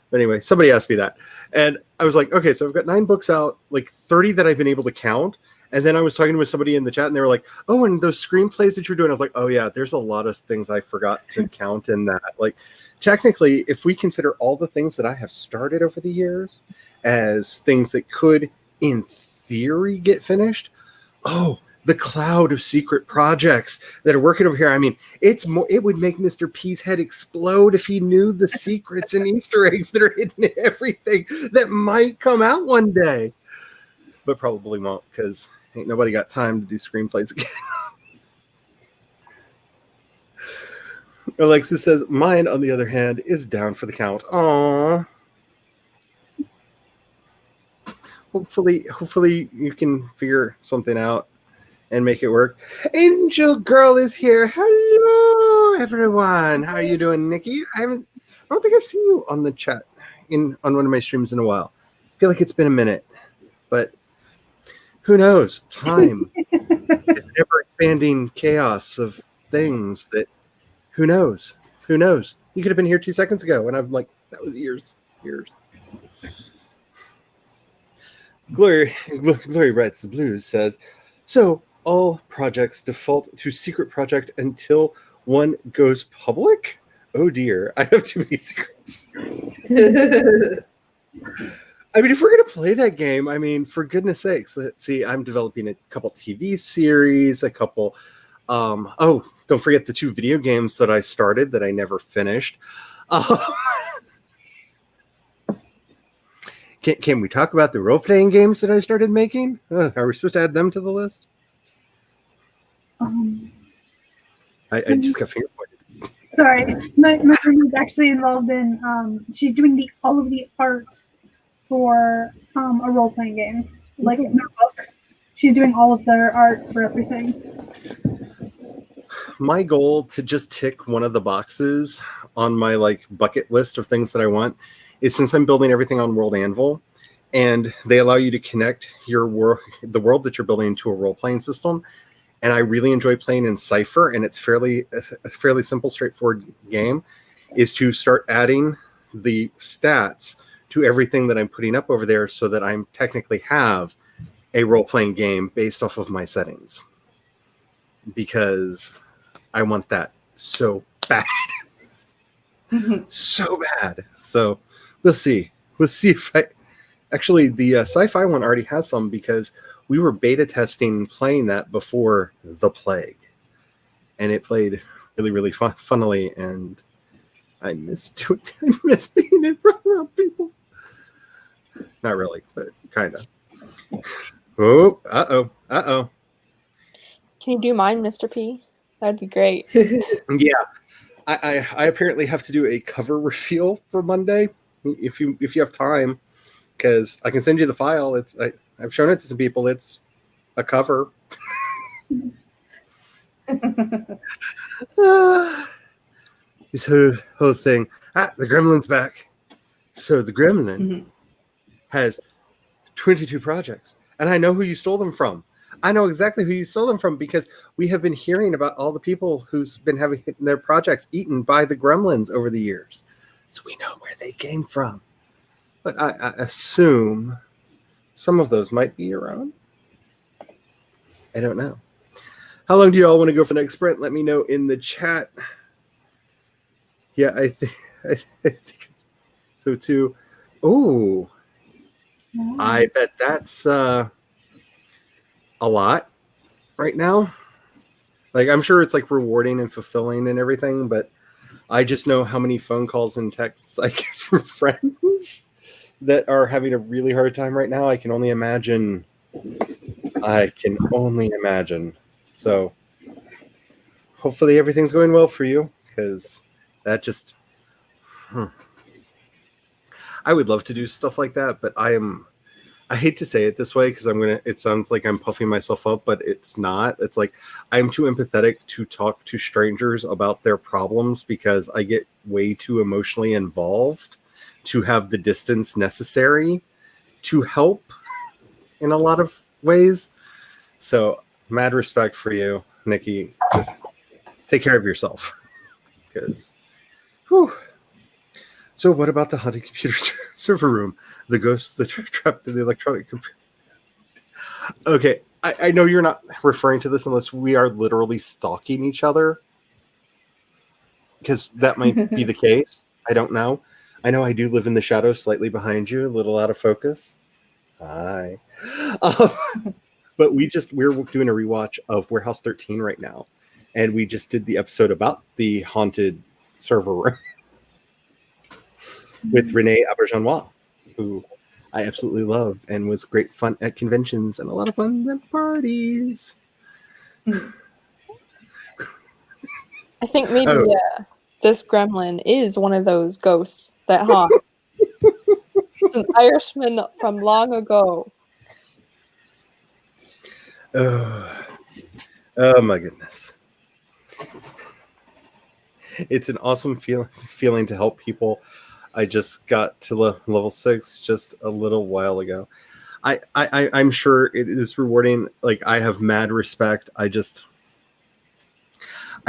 But anyway, somebody asked me that. And I was like, okay, so I've got 9 books out, like 30 that I've been able to count. And then I was talking with somebody in the chat and they were like, oh, and those screenplays that you're doing. I was like, oh yeah, there's a lot of things I forgot to count in that. Like technically, if we consider all the things that I have started over the years as things that could, in theory, get finished, the cloud of secret projects that are working over here. I mean, it would make Mr. P's head explode if he knew the secrets and Easter eggs that are hidden in everything that might come out one day. But probably won't, because ain't nobody got time to do screenplays again. Alexis says, mine, on the other hand, is down for the count. Aww. Hopefully you can figure something out and make it work. Angel Girl is here. Hello, everyone. How are you doing, Nikki? I don't think I've seen you on the chat on one of my streams in a while. I feel like it's been a minute, but who knows? Time is an ever-expanding chaos of things that who knows? Who knows? You could have been here 2 seconds ago, and I'm like, that was years. Glory Writes the Blues says, so all projects default to secret project until one goes public? Oh dear, I have too many secrets. I mean, if we're going to play that game, I mean, for goodness sakes, let's see, I'm developing a couple TV series, a couple Oh, don't forget the 2 video games that I started that I never finished. Um, can we talk about the role-playing games that I started making? Are we supposed to add them to the list? I just got finger pointed. Sorry, my friend is actually involved in. She's doing all of the art for a role playing game, like in their book. She's doing all of their art for everything. My goal to just tick one of the boxes on my bucket list of things that I want is, since I'm building everything on World Anvil, and they allow you to connect your the world that you're building to a role playing system. And I really enjoy playing in Cypher, and it's a fairly simple, straightforward game, is to start adding the stats to everything that I'm putting up over there so that I technically have a role-playing game based off of my settings. Because I want that so bad. So bad. So let's see. Let's see if actually, the sci-fi one already has some, because we were beta testing playing that before the plague, and it played really, really funnily, and I miss doing. I miss being in front of people. Not really, but kind of. Oh, uh-oh. Can you do mine, Mr. P? That'd be great. Yeah, I apparently have to do a cover reveal for Monday. If you have time, because I can send you the file. I've shown it to some people. It's a cover. This whole thing. The gremlin's back. So the gremlin has 22 projects, and I know who you stole them from. I know exactly who you stole them from, because we have been hearing about all the people who's been having their projects eaten by the gremlins over the years. So we know where they came from. But I assume some of those might be your own. I don't know. How long do you all want to go for the next sprint? Let me know in the chat. Yeah, I think it's so too. Oh, I bet that's a lot right now. I'm sure it's rewarding and fulfilling and everything, but I just know how many phone calls and texts I get from friends that are having a really hard time right now. I can only imagine. So hopefully everything's going well for you, because that just I would love to do stuff like that, but I hate to say it this way, because it sounds like I'm puffing myself up, but it's not. It's I'm too empathetic to talk to strangers about their problems, because I get way too emotionally involved to have the distance necessary to help in a lot of ways. So mad respect for you, Nikki. Just take care of yourself, because So what about the haunted computer server room? The ghosts that are trapped in the electronic computer. Okay, I know you're not referring to this unless we are literally stalking each other, because that might be the case. I don't know. I know I do live in the shadows slightly behind you, a little out of focus. Hi. But we're doing a rewatch of Warehouse 13 right now, and we just did the episode about the haunted server room with Renee Auberjonois, who I absolutely love and was great fun at conventions and a lot of fun at parties. I think maybe this gremlin is one of those ghosts that haunt. It's an Irishman from long ago. Oh my goodness. It's an awesome feeling to help people. I just got to level 6 just a little while ago. I'm sure it is rewarding. I have mad respect. I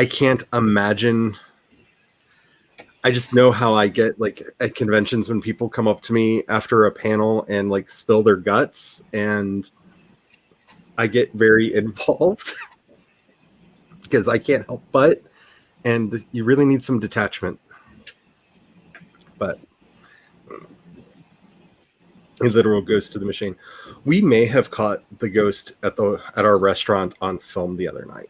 can't imagine. I just know how I get at conventions when people come up to me after a panel and spill their guts, and I get very involved because I can't help but, and you really need some detachment. But a literal ghost to the machine. We may have caught the ghost at our restaurant on film the other night.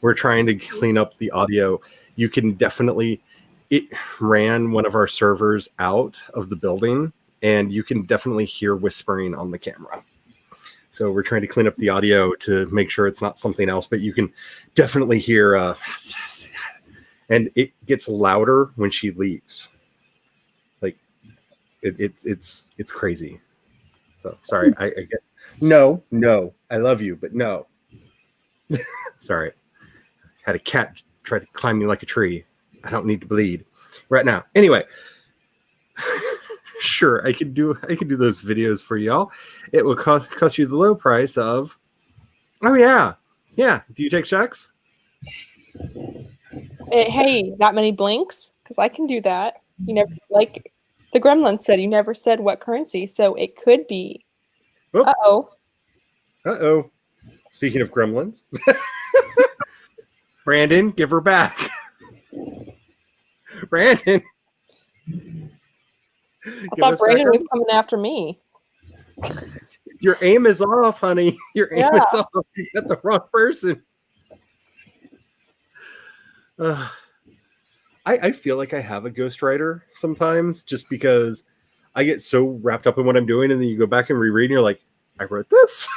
we're trying to clean up the audio. You can definitely, it ran one of our servers out of the building, and you can definitely hear whispering on the camera. So we're trying to clean up the audio to make sure it's not something else, but you can definitely hear, and it gets louder when she leaves. Like it's crazy. So sorry, I get no, I love you, but no. Sorry, had a cat try to climb me like a tree. I don't need to bleed right now. Anyway. Sure, I can do those videos for y'all. It will cost you the low price of, oh yeah. Do you take checks? Hey, that many blinks? Because I can do that. You never, like the Gremlin said, you never said what currency, so it could be. Uh oh. Speaking of gremlins, Brandon, give her back. Brandon. I thought Brandon was coming after me. Your aim is off, honey. Your aim is off. You got the wrong person. I feel like I have a ghostwriter sometimes, just because I get so wrapped up in what I'm doing, and then you go back and reread, and you're like, I wrote this.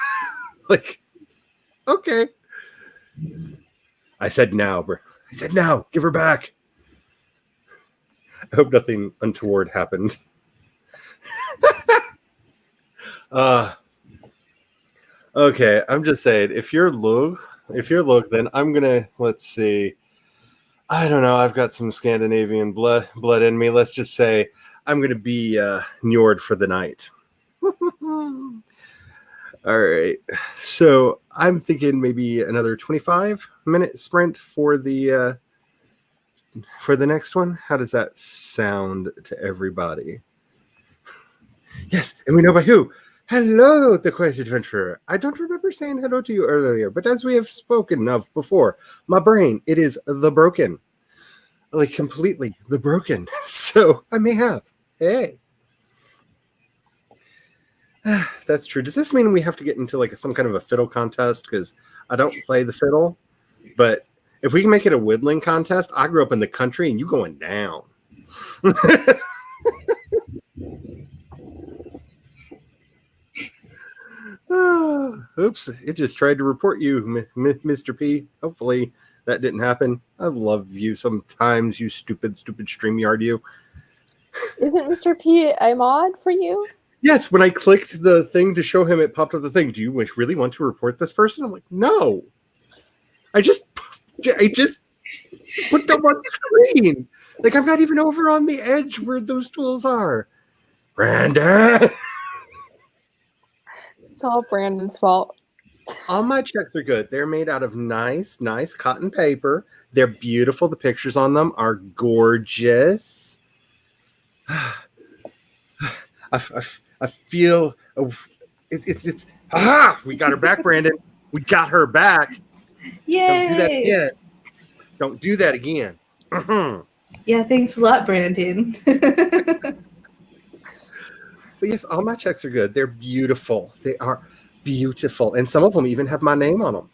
Like, okay. I said now, bro. I said now. Give her back. I hope nothing untoward happened. Okay, I'm just saying, if you're Lug, then I'm gonna, let's see. I don't know, I've got some Scandinavian blood in me. Let's just say I'm gonna be Njord for the night. All right, so I'm thinking maybe another 25-minute sprint for the next one. How does that sound to everybody? Yes, and we know by who. Hello, the Quest Adventurer. I don't remember saying hello to you earlier, but as we have spoken of before, my brain, it is the broken. Like, completely the broken. So I may have. Hey. That's true. Does this mean we have to get into like some kind of a fiddle contest? Because I don't play the fiddle, but if we can make it a whittling contest, I grew up in the country and you going down. Oops, it just tried to report you, Mr. P. Hopefully that didn't happen. I love you sometimes, you stupid StreamYard you. Isn't Mr. P a mod for you? Yes, when I clicked the thing to show him, it popped up the thing. Do you really want to report this person? I'm like, no. I just put them on screen. Like, I'm not even over on the edge where those tools are. Brandon! It's all Brandon's fault. All my checks are good. They're made out of nice cotton paper. They're beautiful. The pictures on them are gorgeous. I feel it's we got her back, Brandon. We got her back. Yay! Don't do that again. Yeah, thanks a lot, Brandon. But yes, all my checks are good. They're beautiful. They are beautiful. And some of them even have my name on them.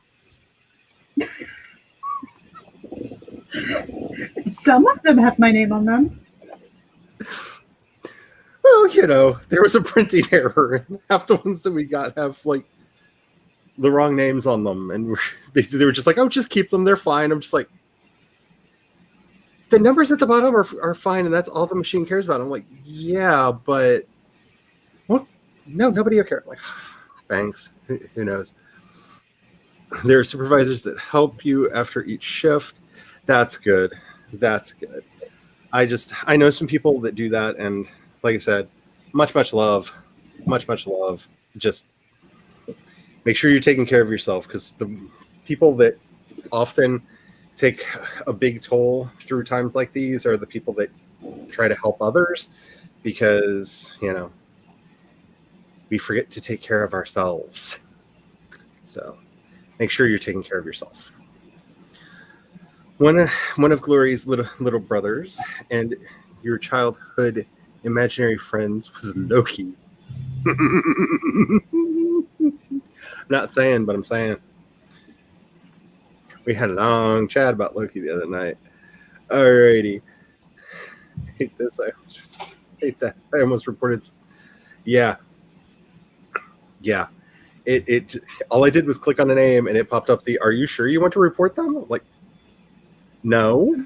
Some of them have my name on them. Well, you know, there was a printing error. And half the ones that we got have, like, the wrong names on them. And they were just like, oh, just keep them. They're fine. I'm just like, the numbers at the bottom are fine, and that's all the machine cares about. I'm like, yeah, but... Well, no, nobody will care. Like, thanks. Who knows? There are supervisors that help you after each shift. That's good. That's good. I know some people that do that, and like I said, much love. Much love. Just make sure you're taking care of yourself, because the people that often take a big toll through times like these are the people that try to help others, because, you know, we forget to take care of ourselves. So make sure you're taking care of yourself. One of Glory's little brothers and your childhood imaginary friends was Loki. I'm not saying, but I'm saying. We had a long chat about Loki the other night. Alrighty. Hate this. I hate that. I almost reported. Yeah. Yeah. It all I did was click on the name and it popped up the "Are you sure you want to report them?" Like, no.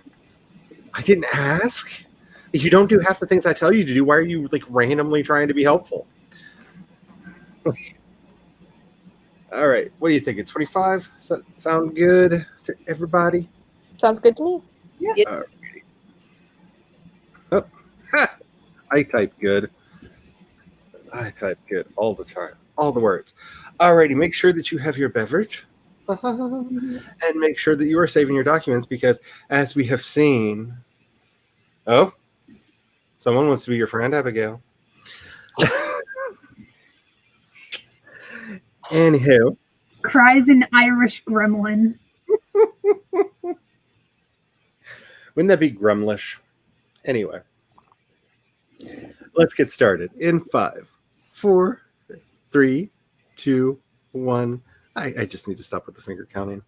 I didn't ask. If you don't do half the things I tell you to do, why are you like randomly trying to be helpful? All right. What do you think? 25? Does that sound good to everybody? Sounds good to me. Alrighty. Oh, ha! I type good. I type good all the time. All the words. Alrighty. Make sure that you have your beverage. And make sure that you are saving your documents because, as we have seen, oh, someone wants to be your friend, Abigail. Anywho, Cries an Irish gremlin. wouldn't that be grumlish? Anyway, let's get started in 5, 4, 3, 2, 1. I just need to stop with the finger counting.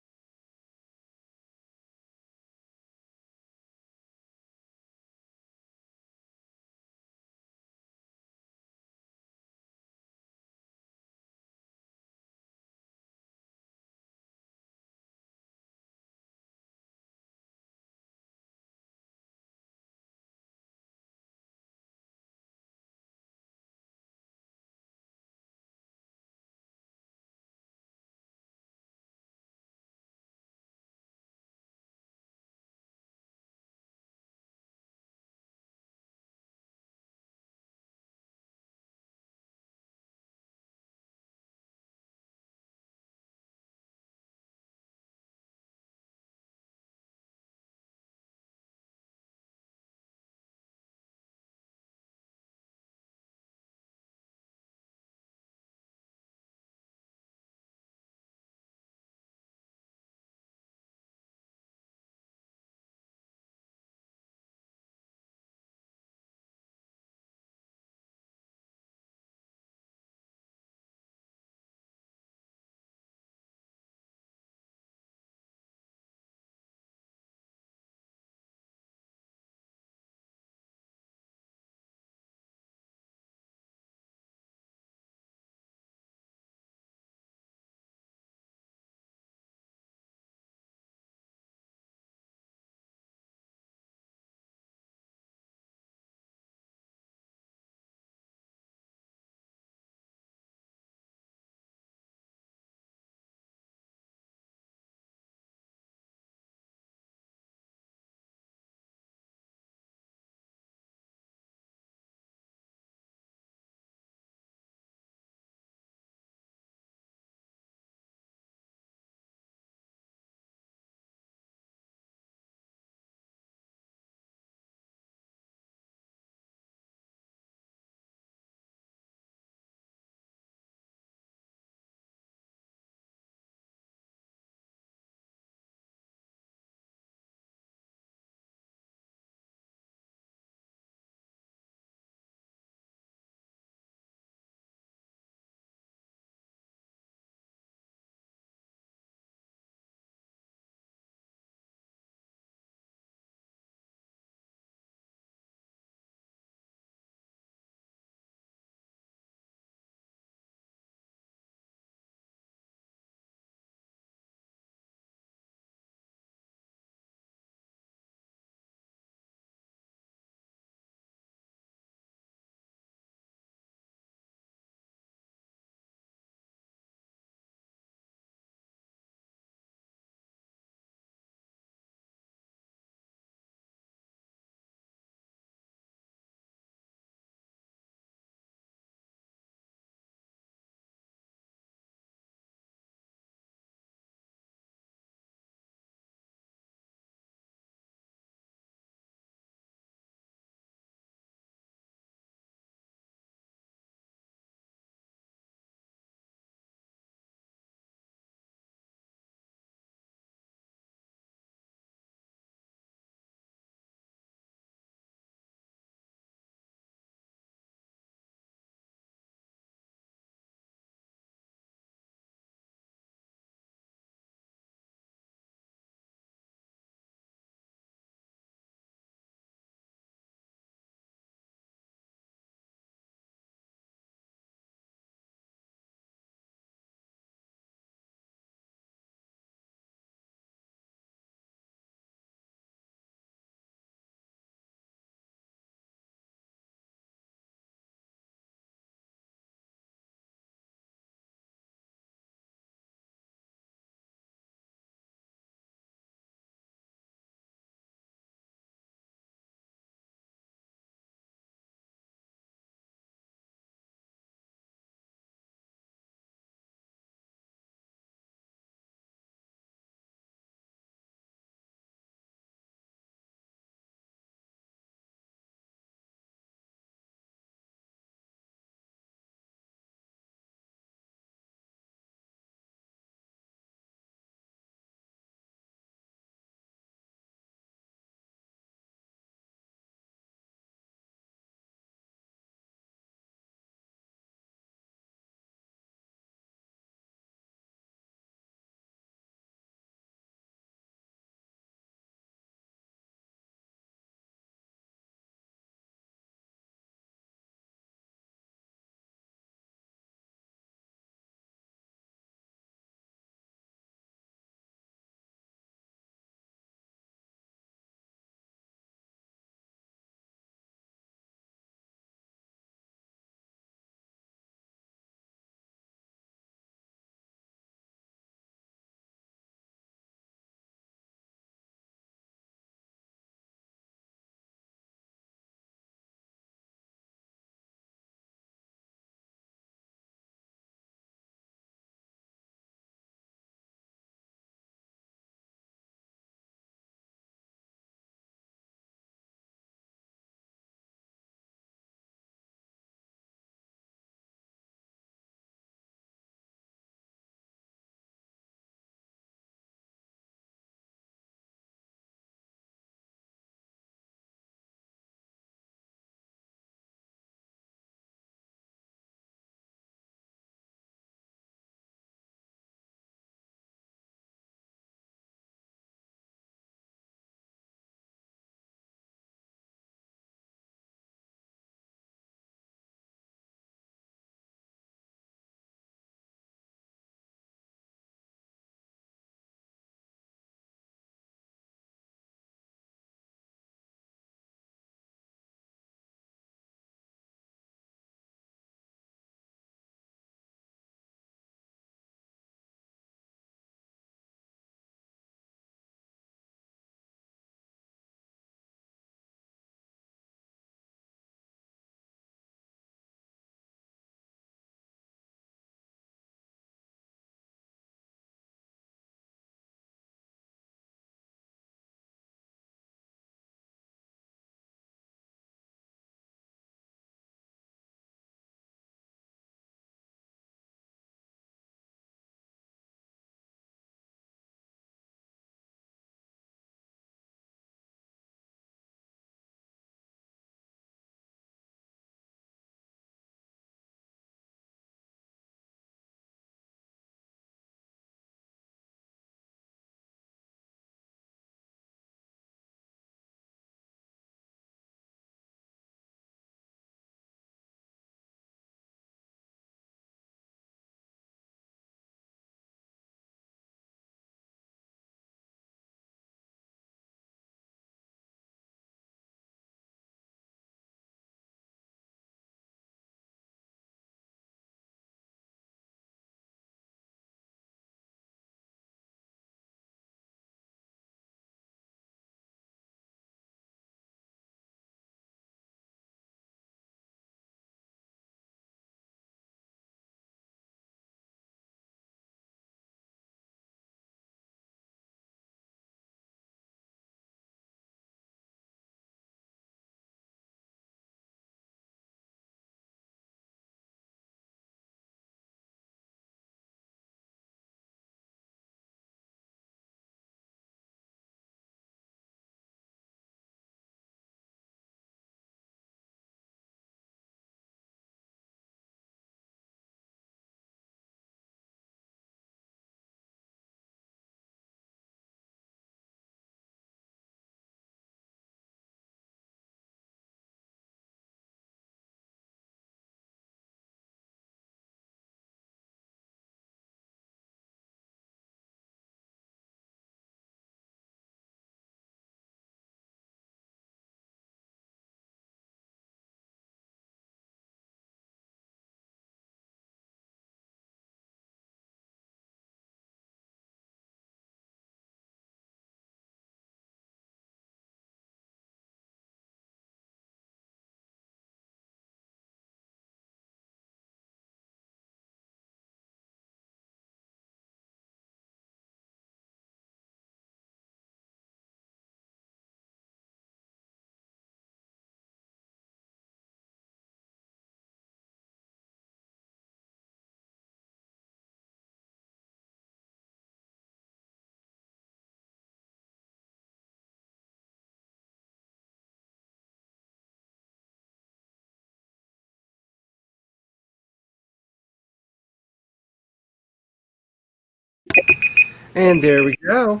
And there we go.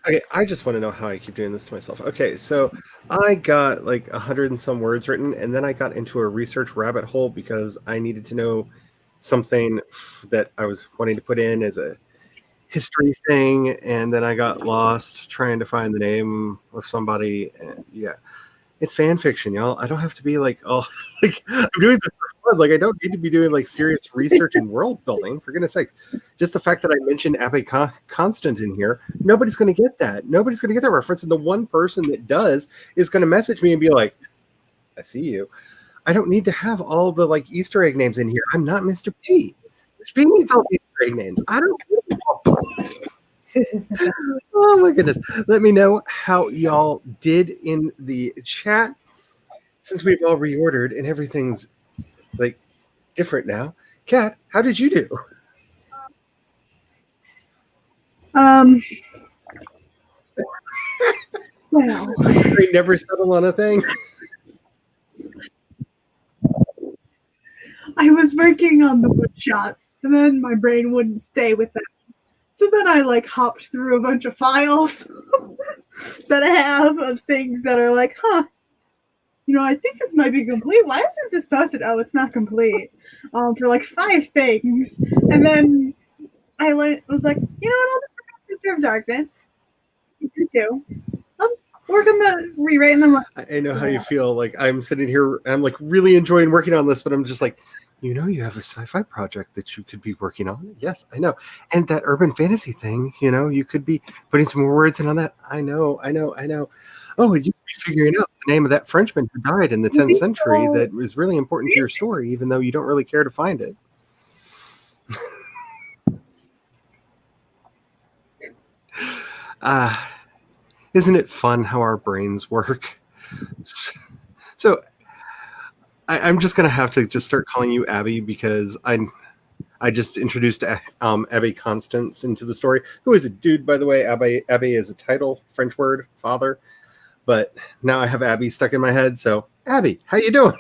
Okay, I just want to know how I keep doing this to myself. Okay, so I got like 100 and some words written, and then I got into a research rabbit hole because I needed to know something that I was wanting to put in as a history thing, and then I got lost trying to find the name of somebody. And yeah, it's fan fiction, y'all. I don't have to be like, oh, like I'm doing this for fun. Like I don't need to be doing like serious research and world building. For goodness sakes, just the fact that I mentioned Abbe Constant in here, nobody's going to get that. Nobody's going to get that reference, and the one person that does is going to message me and be like, "I see you." I don't need to have all the like Easter egg names in here. I'm not Mr. P. Mr. P needs all the Easter egg names. I don't. Oh my goodness. Let me know how y'all did in the chat since we've all reordered and everything's like different now. Kat, how did you do? Well, They never settle on a thing. I was working on the wood shots, and then my brain wouldn't stay with them. So then I like hopped through a bunch of files that I have of things that are like, I think this might be complete. Why isn't this posted? Oh, it's not complete. For like 5 things. And then I was like, you know what? I'll just work on Sister of Darkness, season 2. I'll just work on the rewrite, and then I know how you feel. Like I'm sitting here and I'm like really enjoying working on this, but I'm just like, you have a sci-fi project that you could be working on. Yes, I know. And that urban fantasy thing, you could be putting some more words in on that. I know. Oh, and you could be figuring out the name of that Frenchman who died in the 10th century that was really important to your story, even though you don't really care to find it. Isn't it fun how our brains work? So I'm just gonna have to just start calling you Abby because I just introduced Abby Constance into the story, who is a dude, by the way. Abby is a title, French word, father. But now I have Abby stuck in my head. So Abby, how you doing?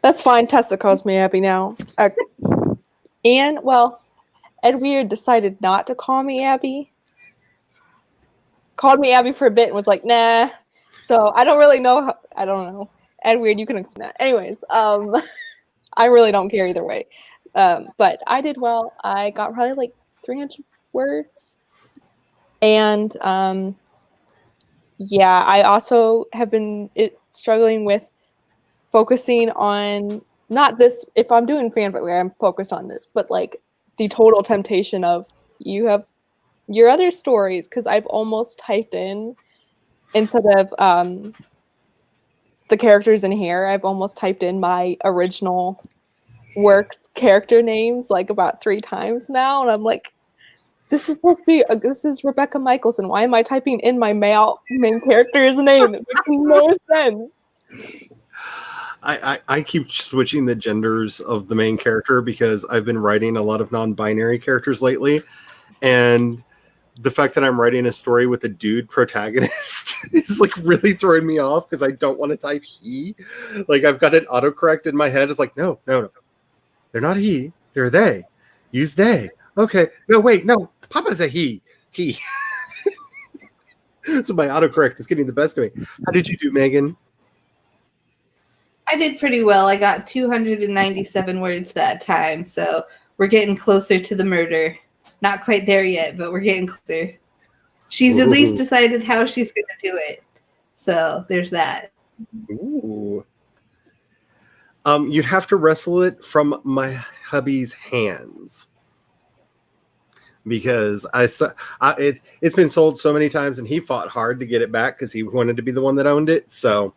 That's fine. Tessa calls me Abby now. And well, Ed Weird decided not to call me Abby. Called me Abby for a bit and was like, nah. So I don't really know. I don't know. Ed Weird, you can explain that. Anyways, I really don't care either way. But I did well. I got probably like 300 words. And yeah, I also have been struggling with focusing on not this. If I'm doing fanfic, I'm focused on this, but like the total temptation of you have your other stories, because I've almost typed in, instead of the characters in here, I've almost typed in my original works character names like about 3 times now, and I'm like, this is supposed to be this is Rebecca Michelson. Why am I typing in my main character's name? It makes no sense. I keep switching the genders of the main character because I've been writing a lot of non-binary characters lately, and the fact that I'm writing a story with a dude protagonist is like really throwing me off because I don't want to type he. Like I've got an autocorrect in my head. It's like, no. They're not he, they're they. Use they. Okay. No, wait, no. Papa's a he. He. So my autocorrect is getting the best of me. How did you do, Megan? I did pretty well. I got 297 words that time, so we're getting closer to the murder. Not quite there yet, but we're getting closer. She's at least decided how she's going to do it. So there's that. Ooh. You'd have to wrestle it from my hubby's hands because it's been sold so many times, and he fought hard to get it back because he wanted to be the one that owned it. So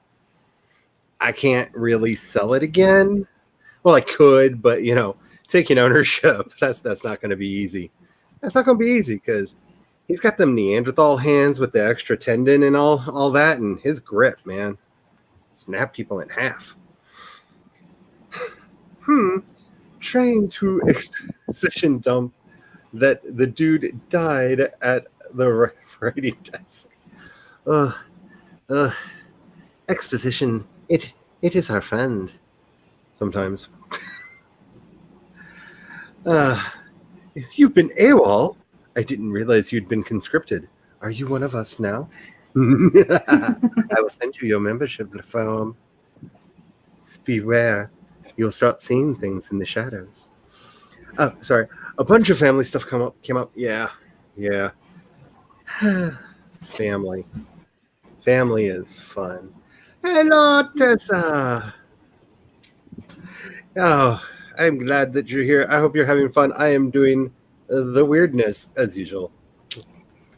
I can't really sell it again. Well, I could, but taking ownership, that's not going to be easy. That's not going to be easy because he's got them Neanderthal hands with the extra tendon and all that, and his grip, man, snap people in half. Trying to exposition dump that the dude died at the writing desk. Exposition. It is our friend. Sometimes. You've been AWOL. I didn't realize you'd been conscripted. Are you one of us now? I will send you your membership form. Beware. You'll start seeing things in the shadows. Oh, sorry. A bunch of family stuff came up. Yeah. Family. Family is fun. Hello, Tessa. Oh, I'm glad that you're here. I hope you're having fun. I am doing the weirdness as usual.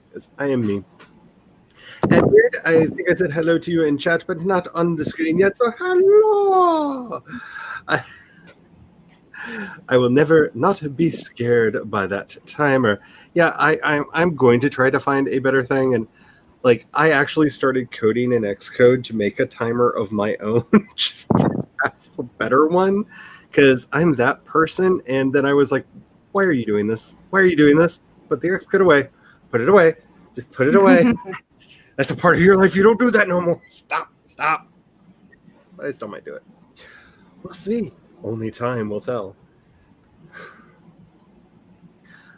Because I am me. And Weird, I think I said hello to you in chat, but not on the screen yet. So hello. I will never not be scared by that timer. Yeah, I'm going to try to find a better thing. And like, I actually started coding in Xcode to make a timer of my own, just to have a better one, because I'm that person. And then I was like, why are you doing this? Why are you doing this? Put the Xcode away. Put it away. Just put it away. That's a part of your life. You don't do that no more. Stop. But I still might do it. We'll see. Only time will tell.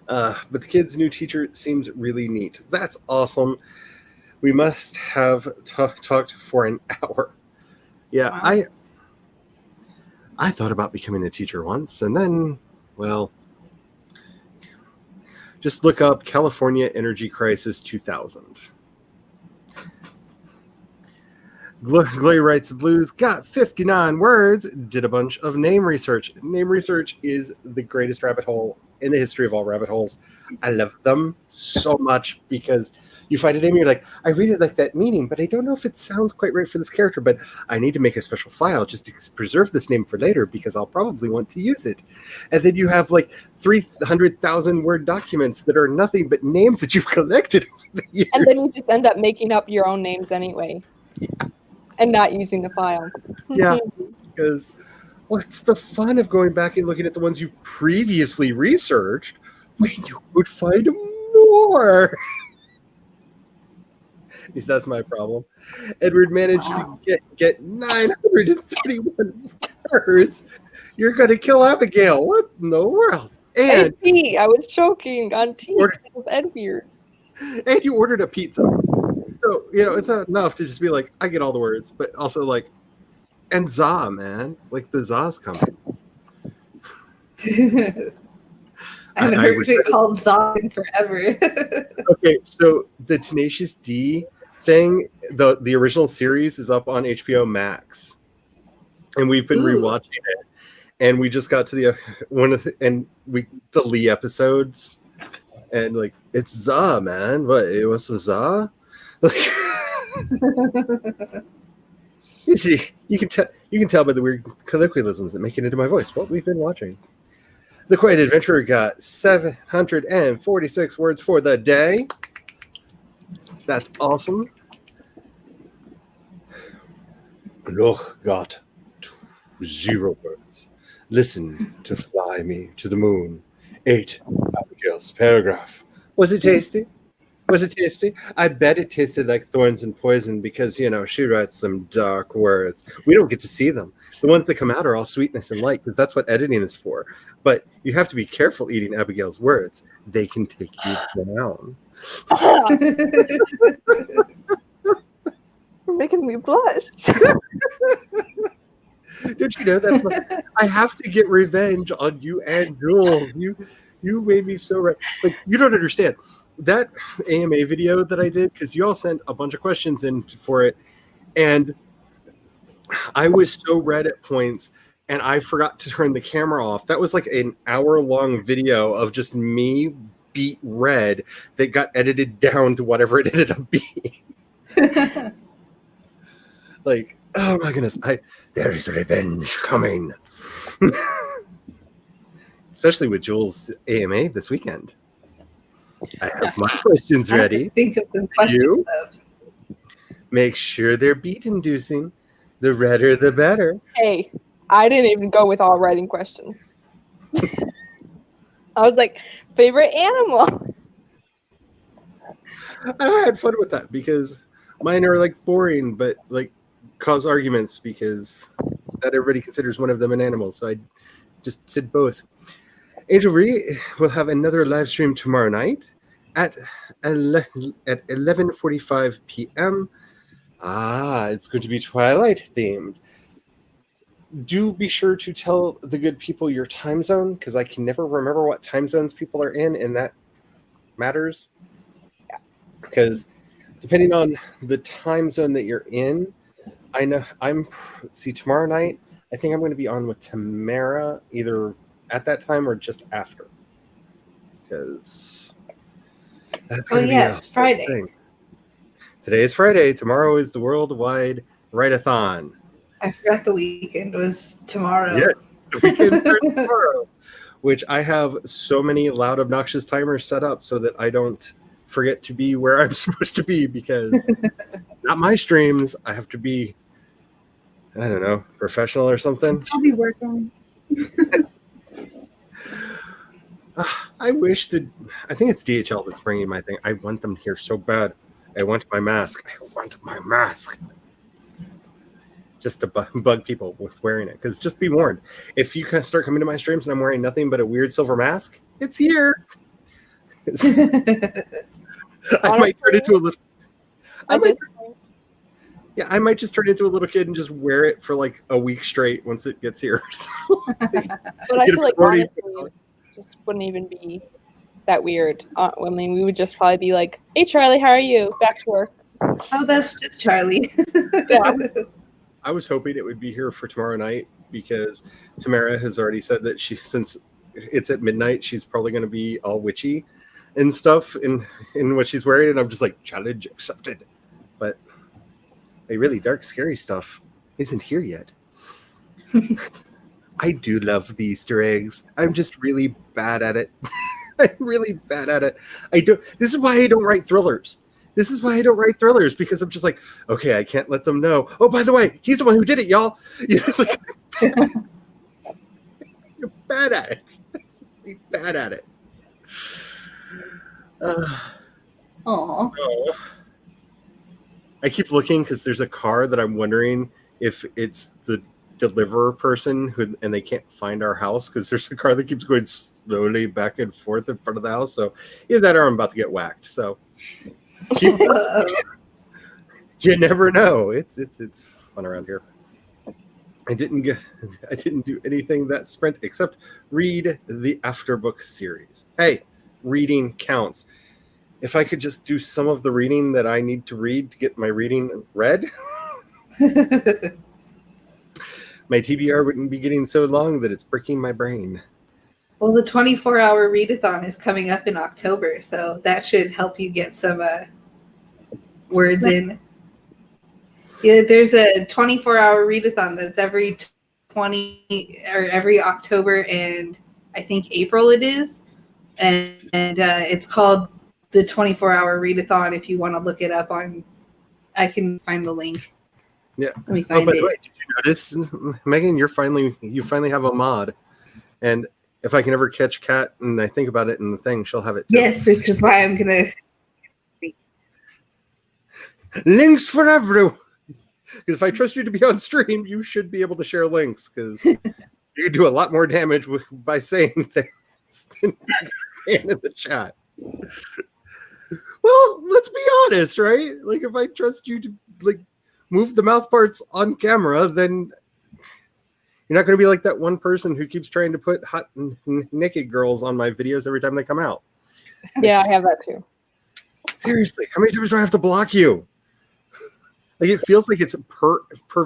But the kid's new teacher seems really neat. That's awesome. We must have talked for an hour. Yeah, wow. I thought about becoming a teacher once, and then, well, just look up California Energy Crisis 2000. Glory writes the blues, got 59 words, did a bunch of name research. Name research is the greatest rabbit hole in the history of all rabbit holes. I love them so much because you find a name and you're like, I really like that meaning, but I don't know if it sounds quite right for this character, but I need to make a special file just to preserve this name for later because I'll probably want to use it. And then you have like 300,000 word documents that are nothing but names that you've collected over the years. And then you just end up making up your own names anyway. Yeah. And not using the file. Yeah, because what's the fun of going back and looking at the ones you previously researched when you could find more? At least that's my problem. Edward managed to get 931 words. You're going to kill Abigail. What in the world? And tea. I was choking on tea because of Edward. And you ordered a pizza. So, it's not enough to just be like, I get all the words, but also like, and za, man. Like the za's coming. I haven't heard it called za in forever. Okay, so the Tenacious D thing, the original series is up on HBO Max. And we've been rewatching it. And we just got to the the Lee episodes. And like, it's za, man. What? It was za? Like, you can tell by the weird colloquialisms that make it into my voice. What we've been watching. The Quiet Adventurer got 746 words for the day. That's awesome. Loch got 0 words. Listen to fly me to the moon. 8 Abigail's paragraph. Was it tasty? Was it tasty? I bet it tasted like thorns and poison because, she writes some dark words. We don't get to see them. The ones that come out are all sweetness and light because that's what editing is for. But you have to be careful eating Abigail's words. They can take you down. You're making me blush. Don't you know I have to get revenge on you and Jules. You made me so right. Like, you don't understand. That AMA video that I did, because you all sent a bunch of questions in for it, and I was so red at points, and I forgot to turn the camera off. That was like an hour-long video of just me beat red that got edited down to whatever it ended up being. Like, oh my goodness, there is revenge coming. Especially with Jules' AMA this weekend. I have my questions ready. Think of some questions. Make sure they're beat-inducing. The redder, the better. Hey, I didn't even go with all writing questions. I was like, favorite animal. I had fun with that because mine are like boring, but like cause arguments because not everybody considers one of them an animal. So I just said both. Angel Bree will have another live stream tomorrow night at 11:45 p.m. It's going to be Twilight themed. Do be sure to tell the good people your time zone, because I can never remember what time zones people are in, and that matters. Because depending on the time zone that you're in, I know tomorrow night, I think I'm going to be on with Tamara either at that time or just after. Because that's going to be it's Friday. thing. Today is Friday. Tomorrow is the Worldwide Write-a-thon. I forgot the weekend was tomorrow. Yes, the weekend starts tomorrow, which I have so many loud, obnoxious timers set up so that I don't forget to be where I'm supposed to be, because not my streams. I have to be, I don't know, professional or something. I'll be working. I wish that, I think it's DHL that's bringing my thing. I want them here so bad. I want my mask. Just to bug people with wearing it. Because just be warned, if you start coming to my streams and I'm wearing nothing but a weird silver mask, it's here. I might turn into a little. I might just turn into a little kid and just wear it for like a week straight once it gets here. But I feel like honestly, it just wouldn't even be that weird. I mean, we would just probably be like, "Hey, Charlie, how are you? Back to work." Oh, that's just Charlie. Yeah. I was hoping it would be here for tomorrow night, because Tamara has already said that since it's at midnight, she's probably going to be all witchy and stuff in what she's wearing. And I'm just like, challenge accepted. But a really dark, scary stuff isn't here yet. I do love the Easter eggs. I'm just really bad at it. I'm really bad at it. This is why I don't write thrillers. Because I'm just like, okay, I can't let them know. Oh, by the way, he's the one who did it, y'all. You're bad at it. You're bad at it. Aww. I keep looking because there's a car that I'm wondering if it's the deliverer person and they can't find our house, because there's a car that keeps going slowly back and forth in front of the house. So either that or I'm about to get whacked. So you never know. It's fun around here. I didn't do anything that sprint except read the Afterbook series. Hey, reading counts. If I could just do some of the reading that I need to read to get my reading read, my TBR wouldn't be getting so long that it's breaking my brain. Well, the 24-hour readathon is coming up in October, so that should help you get some words in. Yeah, there's a 24-hour readathon that's every October and I think April it is, and it's called the 24-hour readathon. If you want to look it up I can find the link. Yeah. Let me find it. Wait, did you notice, Megan? You finally have a mod, and if I can ever catch Kat and I think about it in the thing, she'll have it too. Yes, which is why I'm gonna. Links for everyone. Because if I trust you to be on stream, you should be able to share links, because you can do a lot more damage by saying things than in the chat. Well, let's be honest, right? Like, if I trust you to move the mouth parts on camera, then you're not going to be like that one person who keeps trying to put hot naked girls on my videos every time they come out. Yeah, I have that too. Seriously, how many times do I have to block you? Like, it feels like it's per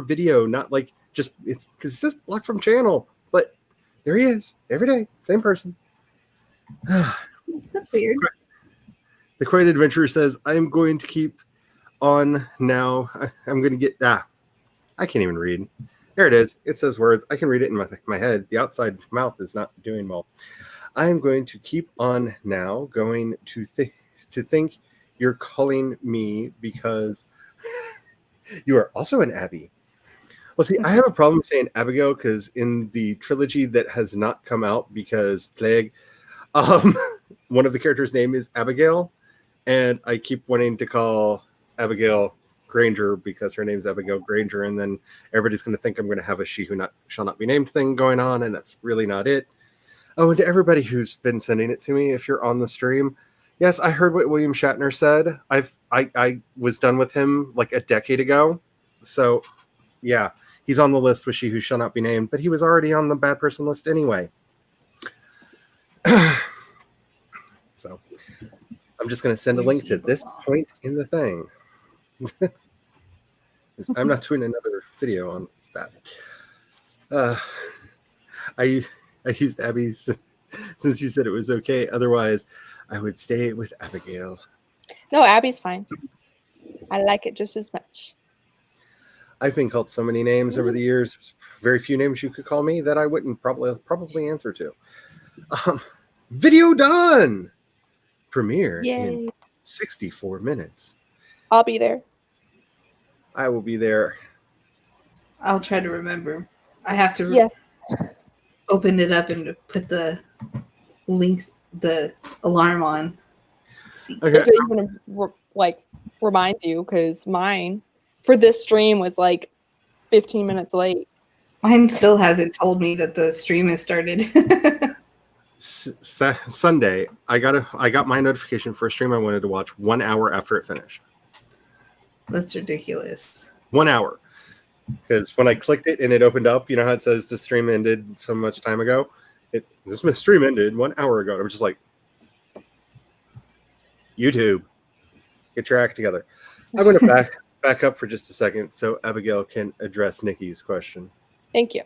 video, not like just it's because it says block from channel, but there he is every day, same person. That's weird. The Quiet Adventurer says, I'm going to keep on now. I'm going to get I can't even read. There it is. It says words. I can read it in my head. The outside mouth is not doing well. I am going to keep on now, going to think you're calling me because you are also an Abby. Well, see, I have a problem saying Abigail because in the trilogy that has not come out because plague, one of the characters' name is Abigail, and I keep wanting to call Abigail Granger because her name's Abigail Granger, and then everybody's going to think I'm going to have a she who shall not be named thing going on, and that's really not it. Oh, and to everybody who's been sending it to me, if you're on the stream, yes, I heard what William Shatner said. I was done with him like a decade ago. So, yeah, he's on the list with She Who Shall Not Be Named, but he was already on the bad person list anyway. So, I'm just going to send a link to this point in the thing. I'm not doing another video on that. I used Abby's since you said it was okay. Otherwise, I would stay with Abigail. No, Abby's fine. I like it just as much. I've been called so many names over the years. There's very few names you could call me that I wouldn't probably answer to. Video done. Premiere in 64 minutes. I'll be there. I will be there. I'll try to remember. I have to open it up and put the link, the alarm on. See. Okay. If it even reminds you, because mine for this stream was like 15 minutes late. Mine still hasn't told me that the stream has started. Sunday, I got my notification for a stream I wanted to watch 1 hour after it finished. That's ridiculous. 1 hour. Because when I clicked it and it opened up, you know how it says the stream ended so much time ago? This stream ended 1 hour ago. And I was just like, YouTube, get your act together. I'm going to back up for just a second so Abigail can address Nikki's question. Thank you.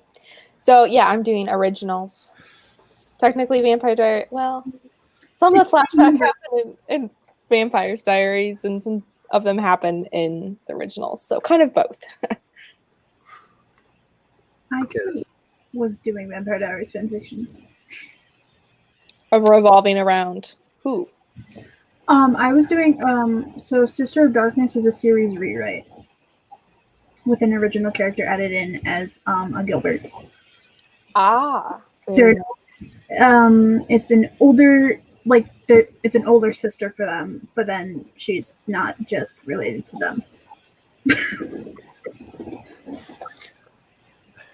So, yeah, I'm doing originals. Technically, Vampire Diaries. Well, some of the flashback happen in Vampire's Diaries, and some of them happen in the originals. So, kind of both. I too was doing Vampire Diaries fanfiction. Of revolving around who? I was doing so Sister of Darkness is a series rewrite with an original character added in as a Gilbert. Ah. It's an older it's an older sister for them, but then she's not just related to them.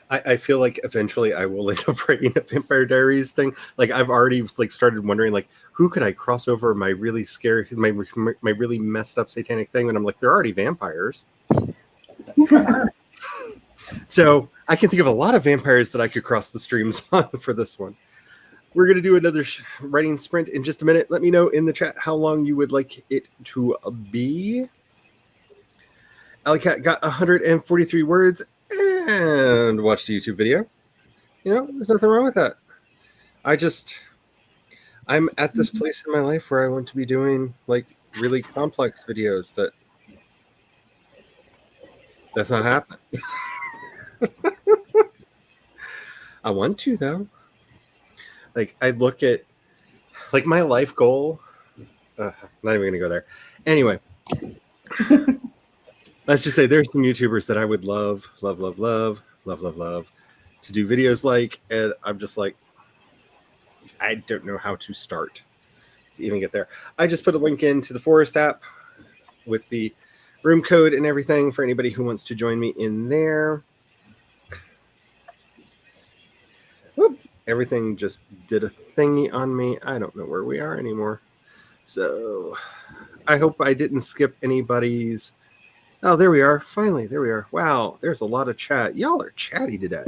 I feel like eventually I will end up writing a Vampire Diaries thing. Like I've already started wondering who could I cross over my really scary, my really messed up satanic thing, and I'm like, they're already vampires. So I can think of a lot of vampires that I could cross the streams on for this one. We're going to do another writing sprint in just a minute. Let me know in the chat how long you would like it to be. Alleycat got 143 words and watched the YouTube video. There's nothing wrong with that. I'm at this place in my life where I want to be doing really complex videos that's not happening. I want to, though. I look at my life goal. Not even gonna go there. Anyway, let's just say there's some YouTubers that I would love to do videos and I'm just I don't know how to start to even get there. I just put a link into the Forest app with the room code and everything for anybody who wants to join me in there. Whoop. Everything just did a thingy on me. I don't know where we are anymore. So I hope I didn't skip anybody's. Oh, there we are. Finally, there we are. Wow, there's a lot of chat. Y'all are chatty today.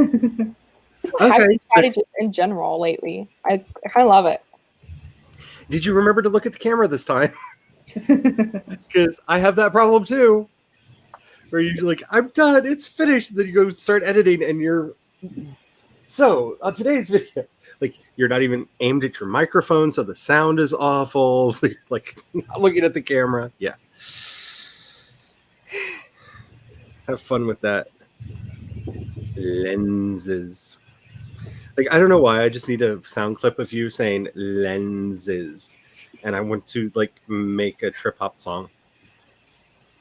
I've been chatty just in general lately. I kind of love it. Did you remember to look at the camera this time? Because I have that problem too. Where you're I'm done. It's finished. Then you go start editing and you're... So, on today's video, you're not even aimed at your microphone, so the sound is awful. Not looking at the camera. Yeah. Have fun with that. Lenses. I don't know why. I just need a sound clip of you saying lenses. And I want to, make a trip-hop song.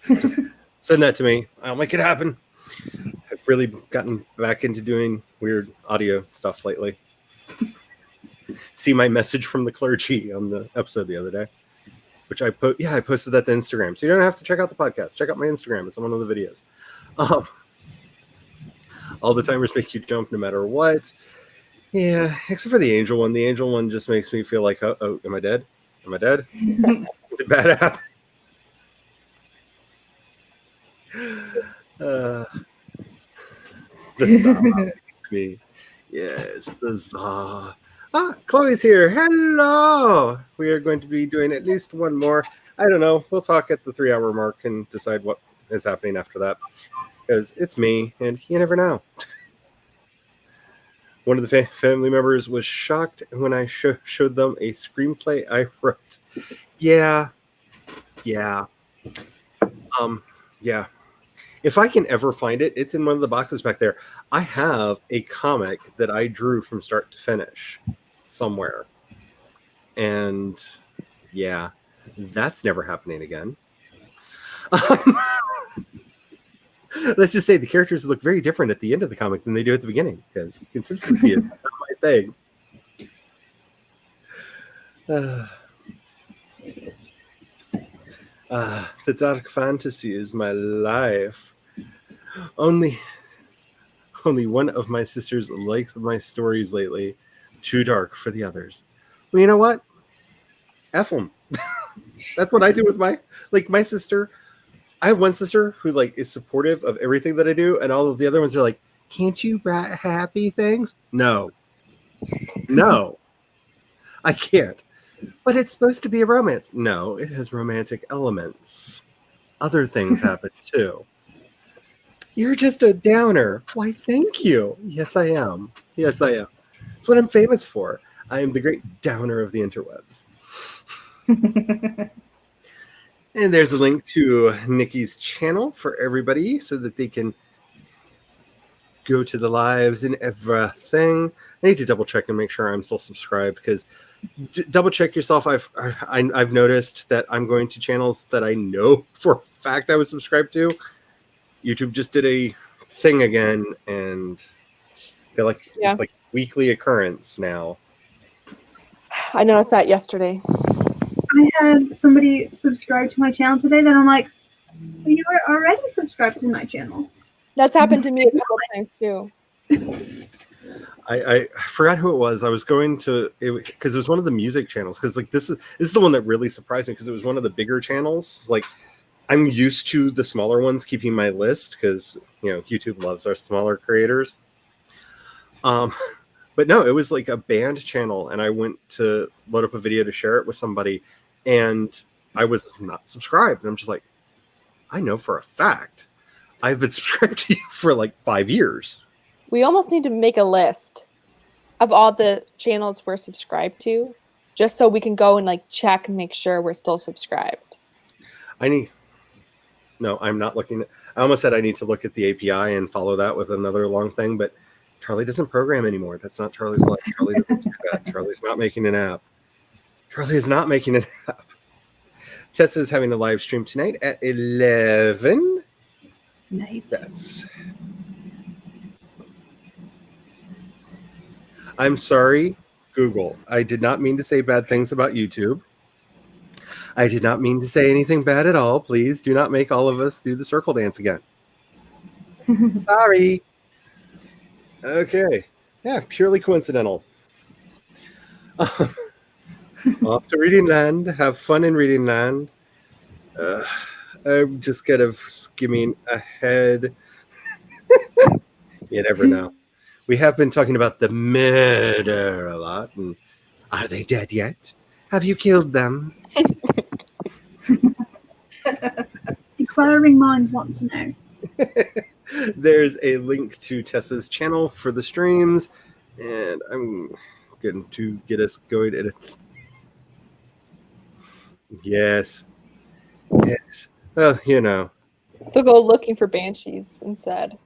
Just send that to me. I'll make it happen. I've really gotten back into doing weird audio stuff lately. See my message from the clergy on the episode the other day, which I posted that to Instagram. So you don't have to check out the podcast. Check out my Instagram. It's on one of the videos. All the timers make you jump no matter what. Yeah, except for the angel one. The angel one just makes me feel like, oh, am I dead? Am I dead? Did bad happen? The Zah makes me. Yes, the Zah. Chloe's here. Hello. We are going to be doing at least one more. I don't know. We'll talk at the 3-hour mark and decide what is happening after that. Because it's me, and you never know. One of the family members was shocked when I showed them a screenplay I wrote. Yeah. Yeah. If I can ever find it, it's in one of the boxes back there. I have a comic that I drew from start to finish somewhere. And yeah, that's never happening again. Let's just say the characters look very different at the end of the comic than they do at the beginning, because consistency is not my thing. The dark fantasy is my life. Only one of my sisters likes my stories lately. Too dark for the others. Well, you know what? F them. That's what I do with my sister. I have one sister who is supportive of everything that I do, and all of the other ones are like, "Can't you write happy things?" No, I can't. But it's supposed to be a romance. No, it has romantic elements. Other things happen too. You're just a downer. Why, thank you. Yes, I am. It's what I'm famous for. I am the great downer of the interwebs. And there's a link to Nikki's channel for everybody so that they can go to the lives and everything. I need to double check and make sure I'm still subscribed, because double check yourself. I've noticed that I'm going to channels that I know for a fact I was subscribed to. YouTube just did a thing again, and I feel like it's like weekly occurrence now. I noticed that yesterday. I had somebody subscribe to my channel today that I'm like, well, you were already subscribed to my channel. That's happened to me a couple times too. I forgot who it was. I was going to, because it was one of the music channels. Because this is the one that really surprised me, because it was one of the bigger channels. I'm used to the smaller ones keeping my list, because YouTube loves our smaller creators. But no, it was like a band channel, and I went to load up a video to share it with somebody, and I was not subscribed. And I'm just like, I know for a fact I've been subscribed to you for 5 years. We almost need to make a list of all the channels we're subscribed to, just so we can go and check and make sure we're still subscribed. No, I'm not looking. I almost said I need to look at the API and follow that with another long thing, but Charlie doesn't program anymore. That's not Charlie's life. Charlie doesn't do that. Charlie's not making an app. Charlie is not making an app. Tessa is having a live stream tonight at 11. Nice. I'm sorry, Google. I did not mean to say bad things about YouTube. I did not mean to say anything bad at all. Please do not make all of us do the circle dance again. Sorry. Okay. Yeah, purely coincidental. Off to Reading Land. Have fun in Reading Land. I'm just kind of skimming ahead. You never know. We have been talking about the murder a lot. And are they dead yet? Have you killed them? Inquiring minds want to know. There's a link to Tessa's channel for the streams, and I'm going to get us going at a... Yes. Well, They'll go looking for banshees instead.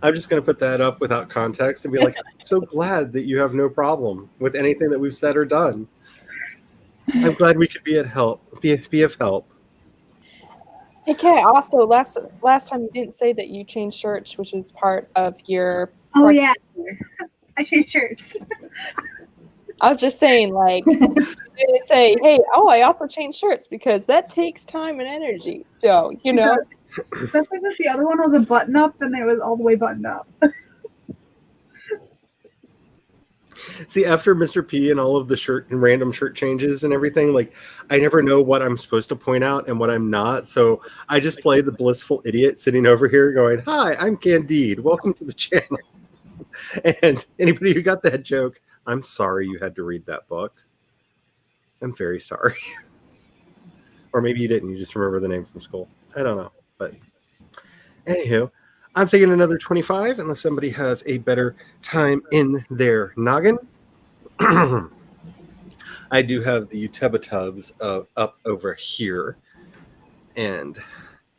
I'm just going to put that up without context and be like, I'm so glad that you have no problem with anything that we've said or done. I'm glad we could be of help. Hey, Kat, also, last time you didn't say that you changed shirts, which was part of your... Oh, yeah. I changed shirts. I was just saying, you didn't say, hey, I also changed shirts, because that takes time and energy. So, Especially since the other one was a button up and it was all the way buttoned up. See, after Mr. P and all of the shirt and random shirt changes and everything, like I never know what I'm supposed to point out and what I'm not. So I just play the blissful idiot sitting over here going, "Hi, I'm Candide. Welcome to the channel." And anybody who got that joke, I'm sorry you had to read that book. I'm very sorry. Or maybe you didn't. You just remember the name from school. I don't know. But anywho, I'm thinking another 25 unless somebody has a better time in their noggin. I do have the Utubs up over here. And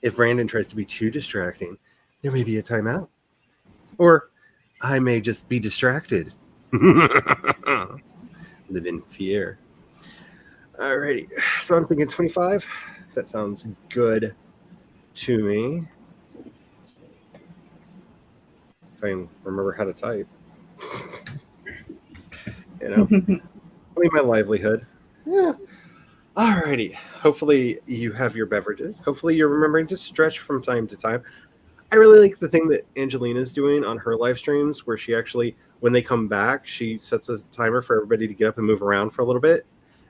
if Brandon tries to be too distracting, there may be a timeout. Or I may just be distracted. Live in fear. Alrighty. So I'm thinking 25. That sounds good to me. If I can remember how to type. You know, I mean, my livelihood. Yeah. Alrighty. Hopefully you have your beverages. Hopefully you're remembering to stretch from time to time. I really like the thing that Angelina's doing on her live streams where she actually, when they come back, she sets a timer for everybody to get up and move around for a little bit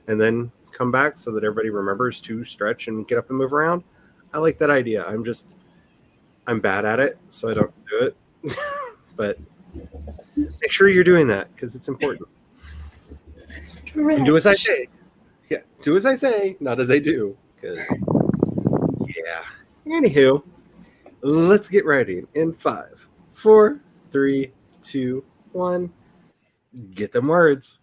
and then come back so that everybody remembers to stretch and get up and move around. I like that idea. I'm bad at it, so I don't do it. But make sure you're doing that because it's important. And do as I say. Yeah, do as I say, not as I do. Because, yeah. Anywho, let's get writing in 5, 4, 3, 2, 1. Get them words.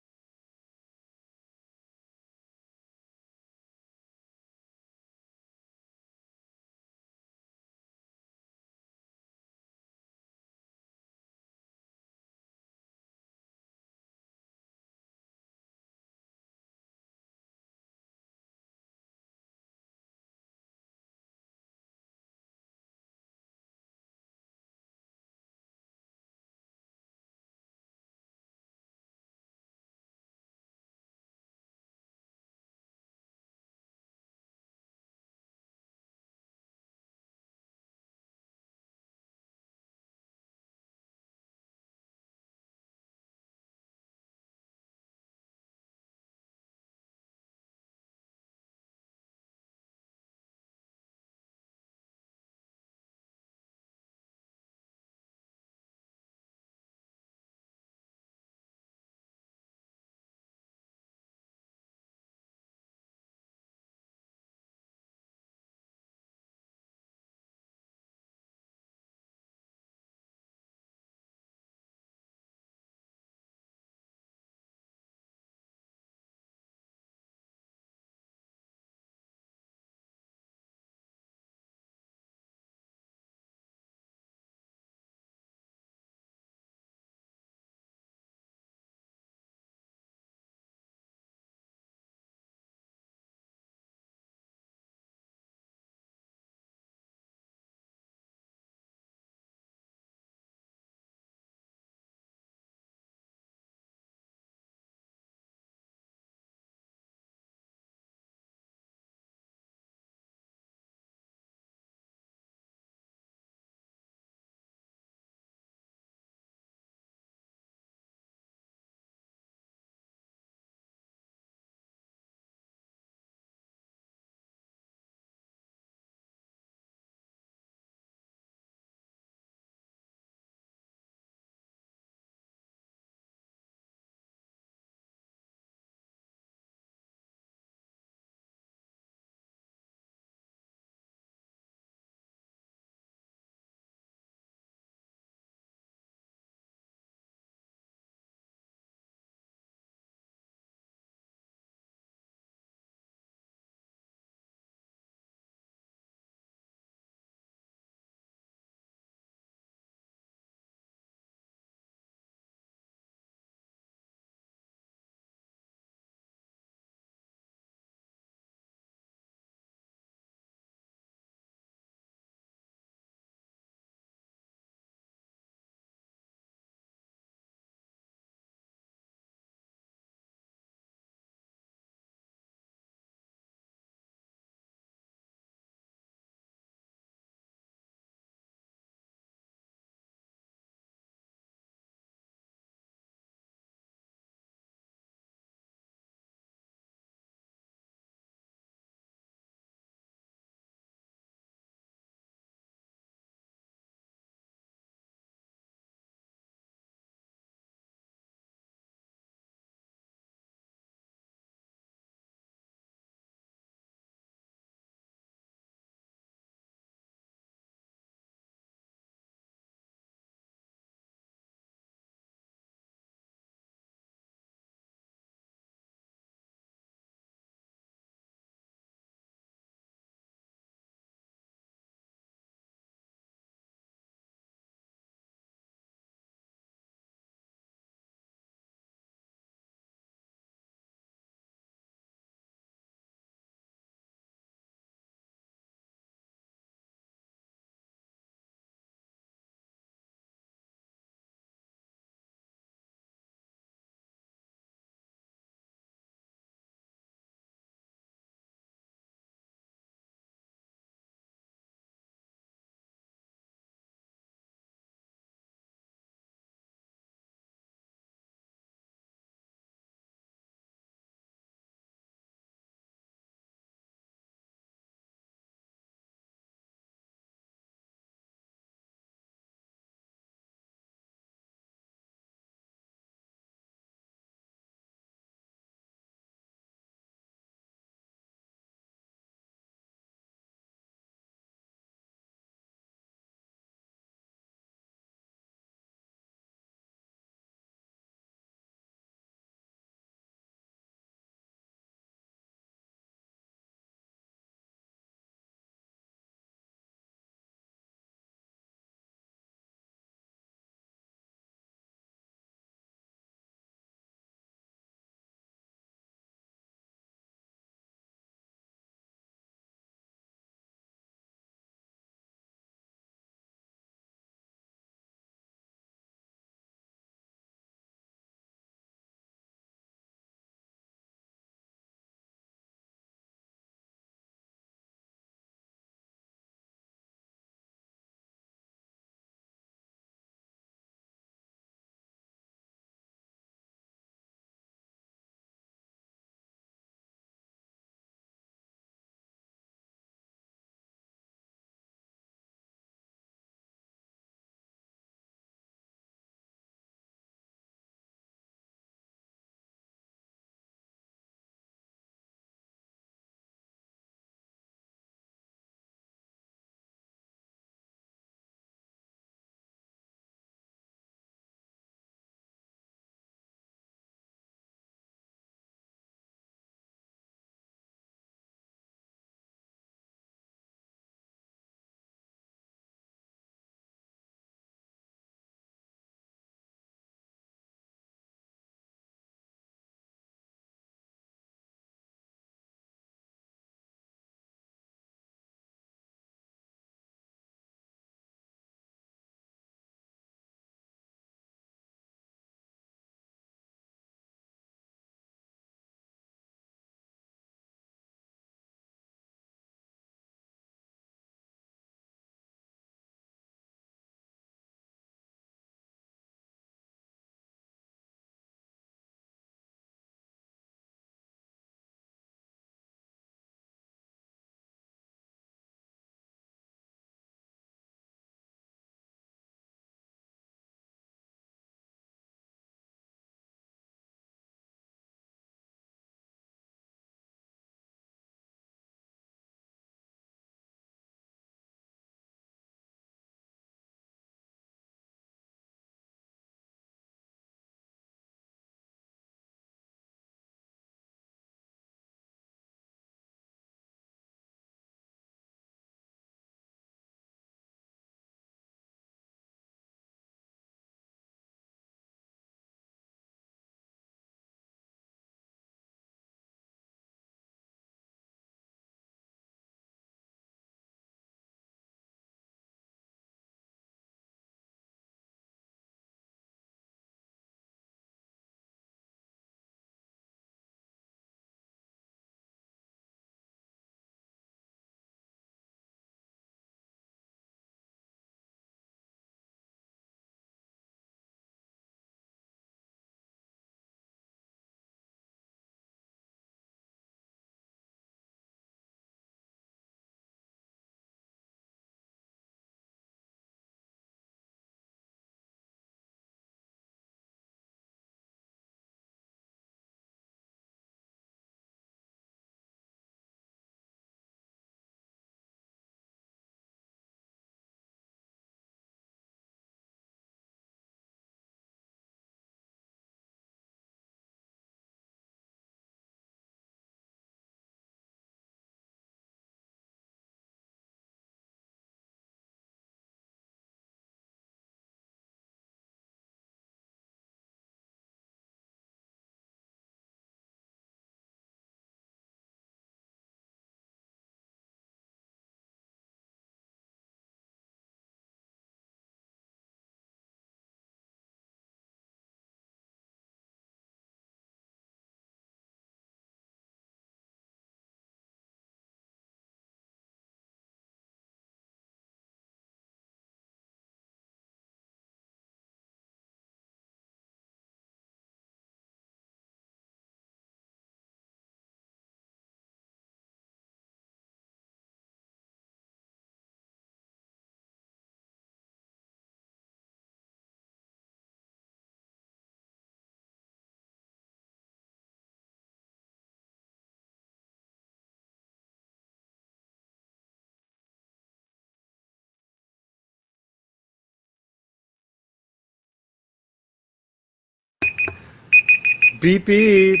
Beep beep.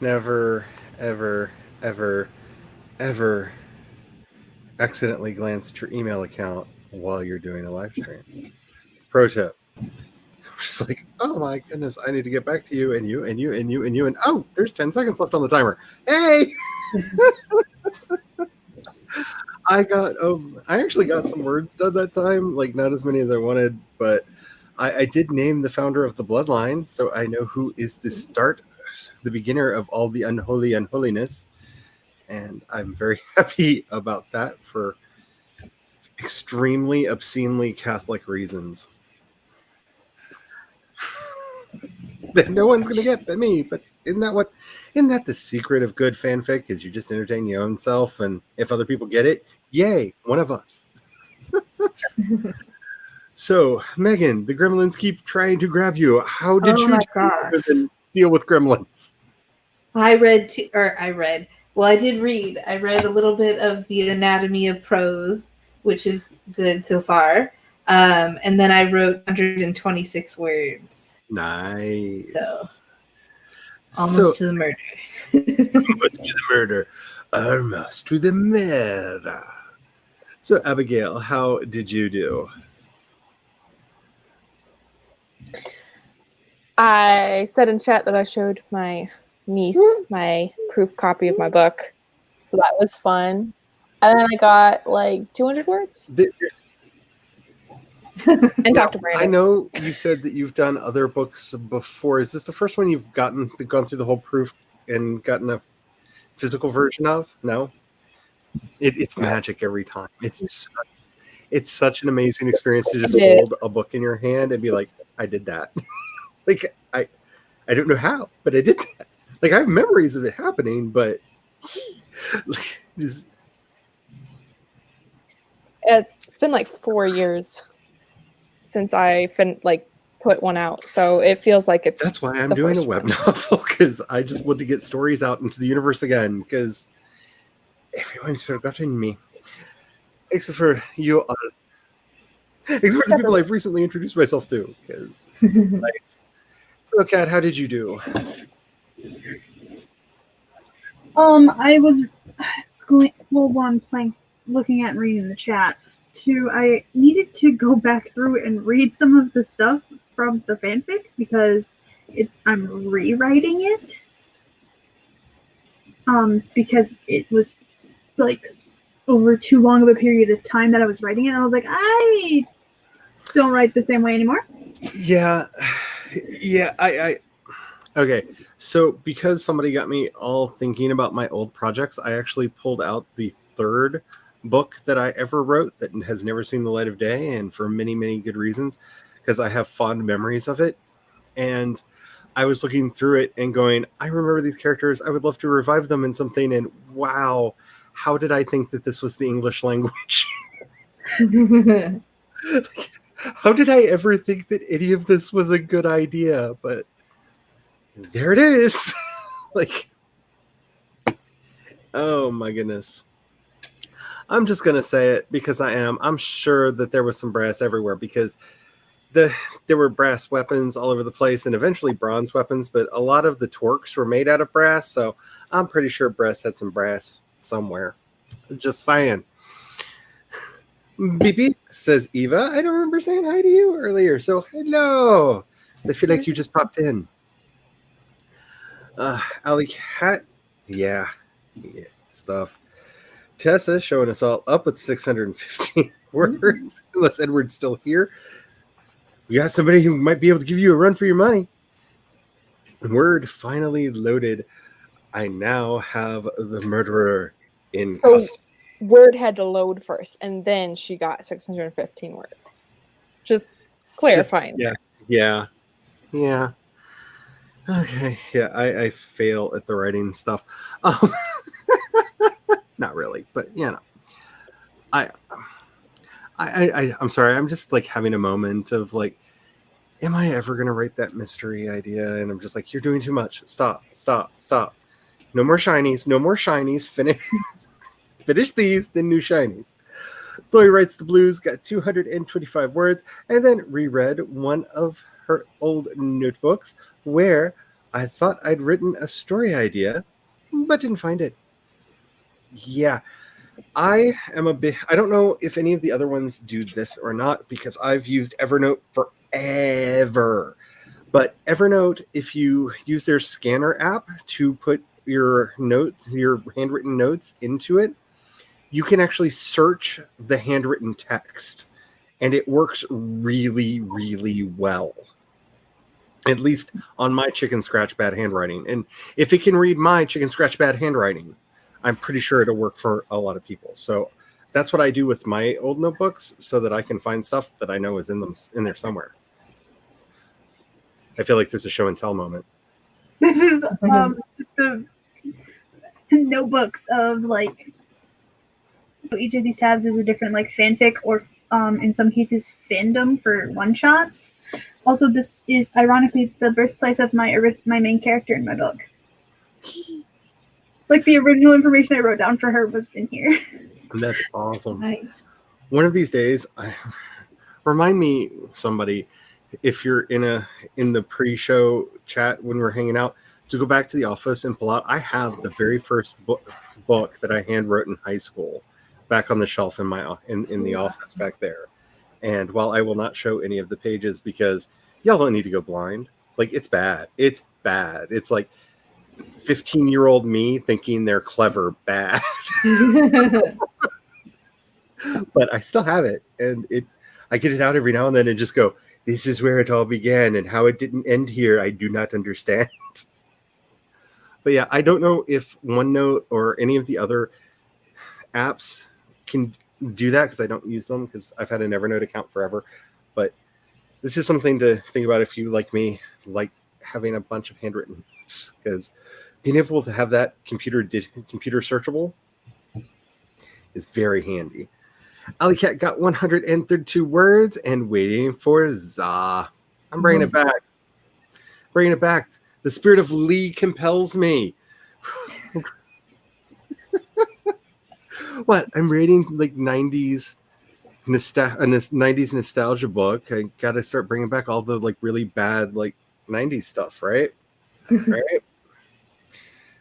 Never, ever, ever, ever accidentally glance at your email account while you're doing a live stream. Pro tip. She's like, oh my goodness, I need to get back to you and you and you and you and you and oh, there's 10 seconds left on the timer. Hey! I actually got some words done that time, like not as many as I wanted, but I did name the founder of the bloodline, so I know who is the beginner of all the unholy unholiness, and I'm very happy about that for extremely obscenely Catholic reasons. That no one's gonna get but me, but isn't that the secret of good fanfic, is you just entertain your own self, and if other people get it, yay, one of us. So, Megan, the gremlins keep trying to grab you. How did you deal with gremlins? I did read. I read a little bit of the Anatomy of Prose, which is good so far. And then I wrote 126 words. Nice. So, almost to the murder. Almost to the murder. Almost to the murder. So, Abigail, how did you do? I said in chat that I showed my niece my proof copy of my book. So that was fun. And then I got like 200 words. And talked to Brandon. I know you said that you've done other books before. Is this the first one you've gone through the whole proof and gotten a physical version of? No? It's magic every time. It's such an amazing experience to just hold a book in your hand and be like, I did that. Like, I don't know how, but I did that. Like, I have memories of it happening, but it's been like 4 years since I put one out, so it feels like it's. That's why I'm doing a web novel, because I just want to get stories out into the universe again, because everyone's forgotten me, except for you all. Except for the people I've recently introduced myself to, because. So, Kat, how did you do? I was looking at and reading the chat. Two, I needed to go back through and read some of the stuff from the fanfic because I'm rewriting it. Because it was like over too long of a period of time that I was writing it. And I was like, I don't write the same way anymore. Yeah, okay, so because somebody got me all thinking about my old projects, I actually pulled out the third book that I ever wrote that has never seen the light of day, and for many, many good reasons, because I have fond memories of it. And I was looking through it and going, I remember these characters, I would love to revive them in something, and wow, how did I think that this was the English language? How did I ever think that any of this was a good idea? But there it is. Like, oh my goodness. I'm just going to say it because I am. I'm sure that there was some brass everywhere, because there were brass weapons all over the place, and eventually bronze weapons, but a lot of the torques were made out of brass, so I'm pretty sure Bress had some brass somewhere. Just saying. Beep beep, says Eva. I don't remember saying hi to you earlier, so hello. I feel like you just popped in. Alley Cat, yeah, stuff. Tessa showing us all up with 615 words, unless Edward's still here. We got somebody who might be able to give you a run for your money. Word finally loaded. I now have the murderer in custody. Word had to load first, and then she got 615 words. Just clarifying. Yeah. Okay, yeah, I fail at the writing stuff. Not really, but you know, I'm sorry. I'm just like having a moment of like, am I ever gonna write that mystery idea? And I'm just like, you're doing too much. Stop. No more shinies. Finish these, then new shinies. Chloe writes the blues, got 225 words, and then reread one of her old notebooks where I thought I'd written a story idea, but didn't find it. Yeah, I am a bit. I don't know if any of the other ones do this or not because I've used Evernote forever. But Evernote, if you use their scanner app to put your notes, your handwritten notes into it, you can actually search the handwritten text, and it works really, really well. At least on my chicken scratch bad handwriting. And if it can read my chicken scratch bad handwriting, I'm pretty sure it'll work for a lot of people. So that's what I do with my old notebooks so that I can find stuff that I know is in there somewhere. I feel like there's a show and tell moment. This is the notebooks of like, so each of these tabs is a different like fanfic or in some cases fandom for one shots. Also, this is ironically the birthplace of my main character in my book. Like the original information I wrote down for her was in here. That's awesome. Nice. One of these days, remind me, somebody, if you're in the pre-show chat when we're hanging out, to go back to the office and pull out. I have the very first book that I hand wrote in high school back on the shelf in my in the office back there. And while I will not show any of the pages because y'all don't need to go blind, like it's bad. It's bad. It's like 15-year-old me thinking they're clever bad. But I still have it, and I get it out every now and then and just go, this is where it all began, and how it didn't end here, I do not understand. But yeah, I don't know if OneNote or any of the other apps can do that because I don't use them because I've had an Evernote account forever. But this is something to think about if you, like me, like having a bunch of handwritten notes, because being able to have that computer searchable is very handy. Alley Cat got 132 words and waiting for Za. I'm bringing it back. Bringing it back. The spirit of Lee compels me. What? I'm reading like 90s nostalgia book. I got to start bringing back all the like really bad like 90s stuff, right? Right?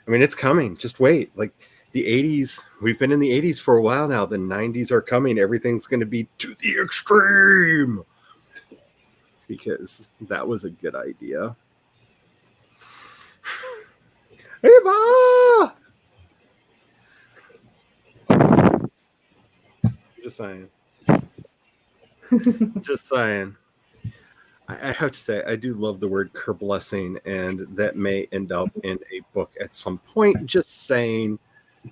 I mean, it's coming. Just wait. Like the 80s, we've been in the 80s for a while now. The 90s are coming. Everything's going to be to the extreme because that was a good idea. Eva! Just saying. Just saying. I have to say, I do love the word kerblessing, and that may end up in a book at some point. Just saying.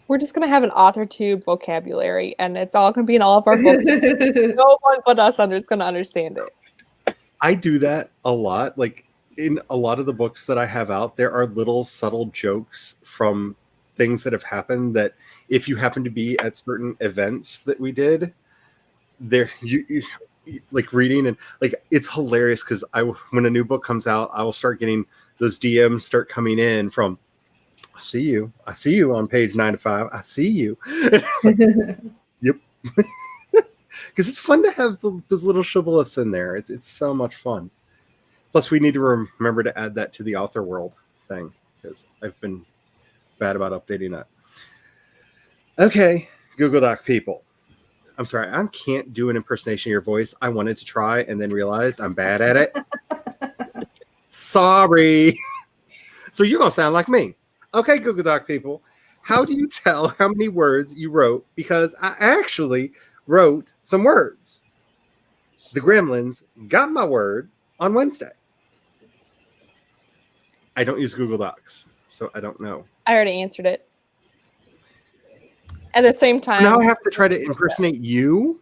We're just going to have an author tube vocabulary, and it's all going to be in all of our books. No one but us is going to understand it. I do that a lot. Like, in a lot of the books that I have out, there are little subtle jokes from things that have happened that if you happen to be at certain events that we did, there you like reading and like it's hilarious because when a new book comes out, I will start getting those DMs start coming in from I see you on page 95. I see you. Yep. Because it's fun to have those little shibboleths in there. It's so much fun. Plus, we need to remember to add that to the author world thing because I've been bad about updating that. Okay, Google Doc people. I'm sorry, I can't do an impersonation of your voice. I wanted to try and then realized I'm bad at it. Sorry. So you're going to sound like me. Okay, Google Doc people. How do you tell how many words you wrote? Because I actually wrote some words. The Gremlins got my word on Wednesday. I don't use Google Docs, so I don't know. I already answered it. At the same time, now I have to try to impersonate you.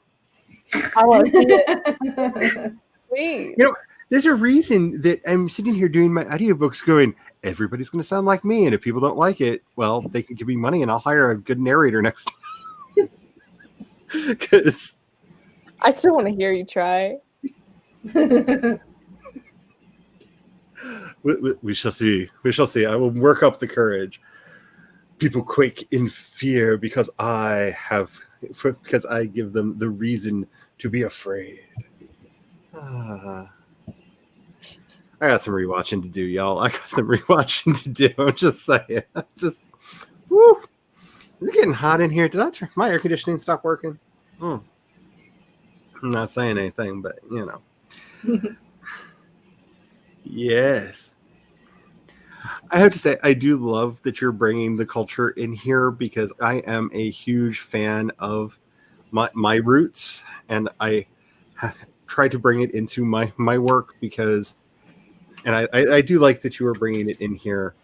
I want to see it. Please. You know, there's a reason that I'm sitting here doing my audiobooks going, everybody's going to sound like me. And if people don't like it, well, they can give me money and I'll hire a good narrator next time. Because I still want to hear you try. We shall see. We shall see. I will work up the courage. People quake in fear because I give them the reason to be afraid. I got some rewatching to do, y'all. I got some rewatching to do. I'm just saying. Woo. Is it getting hot in here? Did I turn my air conditioning stop working? I'm not saying anything, but Yes. I have to say, I do love that you're bringing the culture in here because I am a huge fan of my roots, and I try to bring it into my work because, and I do like that you are bringing it in here.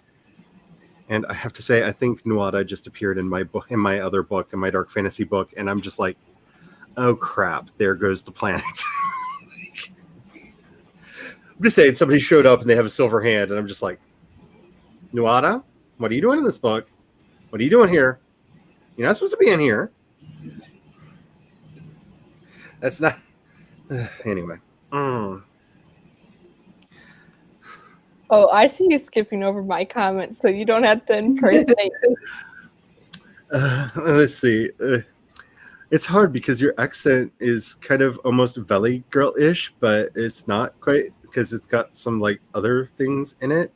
And I have to say, I think Nuada just appeared in my book, in my other book, in my dark fantasy book, and I'm just like, oh crap, there goes the planet. I'm just saying, somebody showed up and they have a silver hand, and I'm just like, Nuada, what are you doing in this book? What are you doing here? You're not supposed to be in here. That's not... Anyway. Oh, I see you skipping over my comments, so you don't have to impersonate. Let's see. It's hard because your accent is kind of almost Valley Girl-ish, but it's not quite because it's got some like other things in it.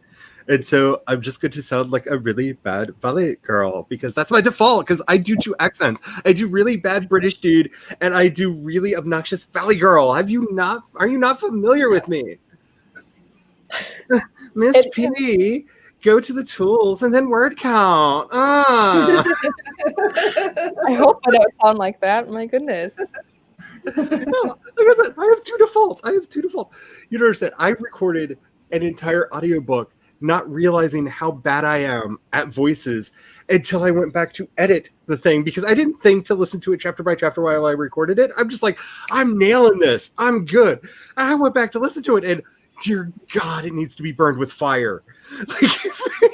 And so I'm just going to sound like a really bad Valley Girl because that's my default, because I do 2 accents. I do really bad British dude, and I do really obnoxious Valley Girl. Are you not familiar with me? Miss P, go to the tools and then word count. I hope I don't sound like that. My goodness. No, like I said, I have 2 defaults. You don't understand. I recorded an entire audiobook not realizing how bad I am at voices until I went back to edit the thing, because I didn't think to listen to it chapter by chapter while I recorded it. I'm just like, I'm nailing this. I'm good. And I went back to listen to it, and dear God, it needs to be burned with fire. Like,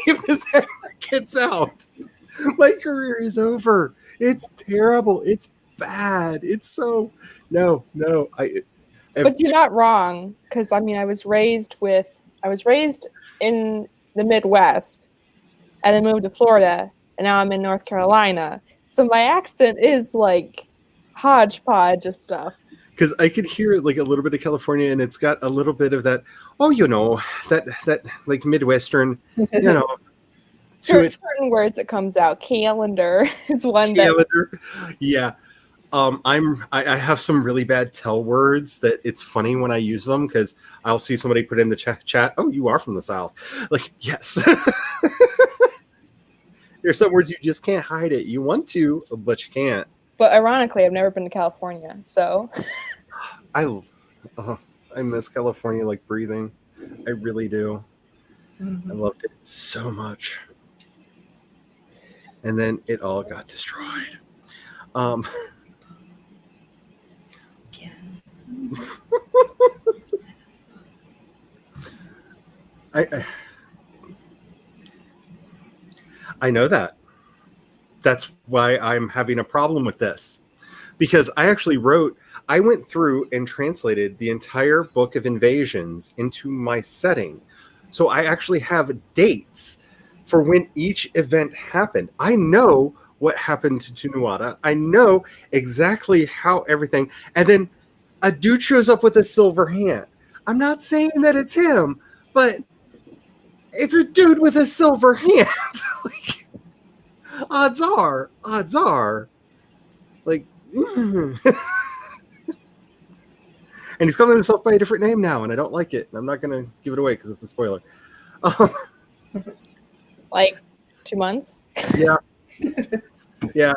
if this ever gets out, my career is over. It's terrible. It's bad. It's so... No. But you're not wrong, because I mean, I was raised in the Midwest, and then moved to Florida, and now I'm in North Carolina. So my accent is like hodgepodge of stuff. Because I could hear like a little bit of California, and it's got a little bit of that, that like Midwestern, certain words it comes out. Calendar is one. Calendar, yeah. I have some really bad tell words that it's funny when I use them, because I'll see somebody put in the chat, oh, you are from the South. Like, yes. There's some words you just can't hide it. You want to, but you can't. But ironically, I've never been to California, so. I miss California like breathing. I really do. Mm-hmm. I loved it so much. And then it all got destroyed. I know that. That's why I'm having a problem with this, because I went through and translated the entire book of Invasions into my setting. So I actually have dates for when each event happened. I know what happened to Nuada. I know exactly how everything, and then a dude shows up with a silver hand. I'm not saying that it's him, but it's a dude with a silver hand. Like, odds are. Like, and he's calling himself by a different name now, and I don't like it. I'm not going to give it away because it's a spoiler. Like 2 months? Yeah. Yeah.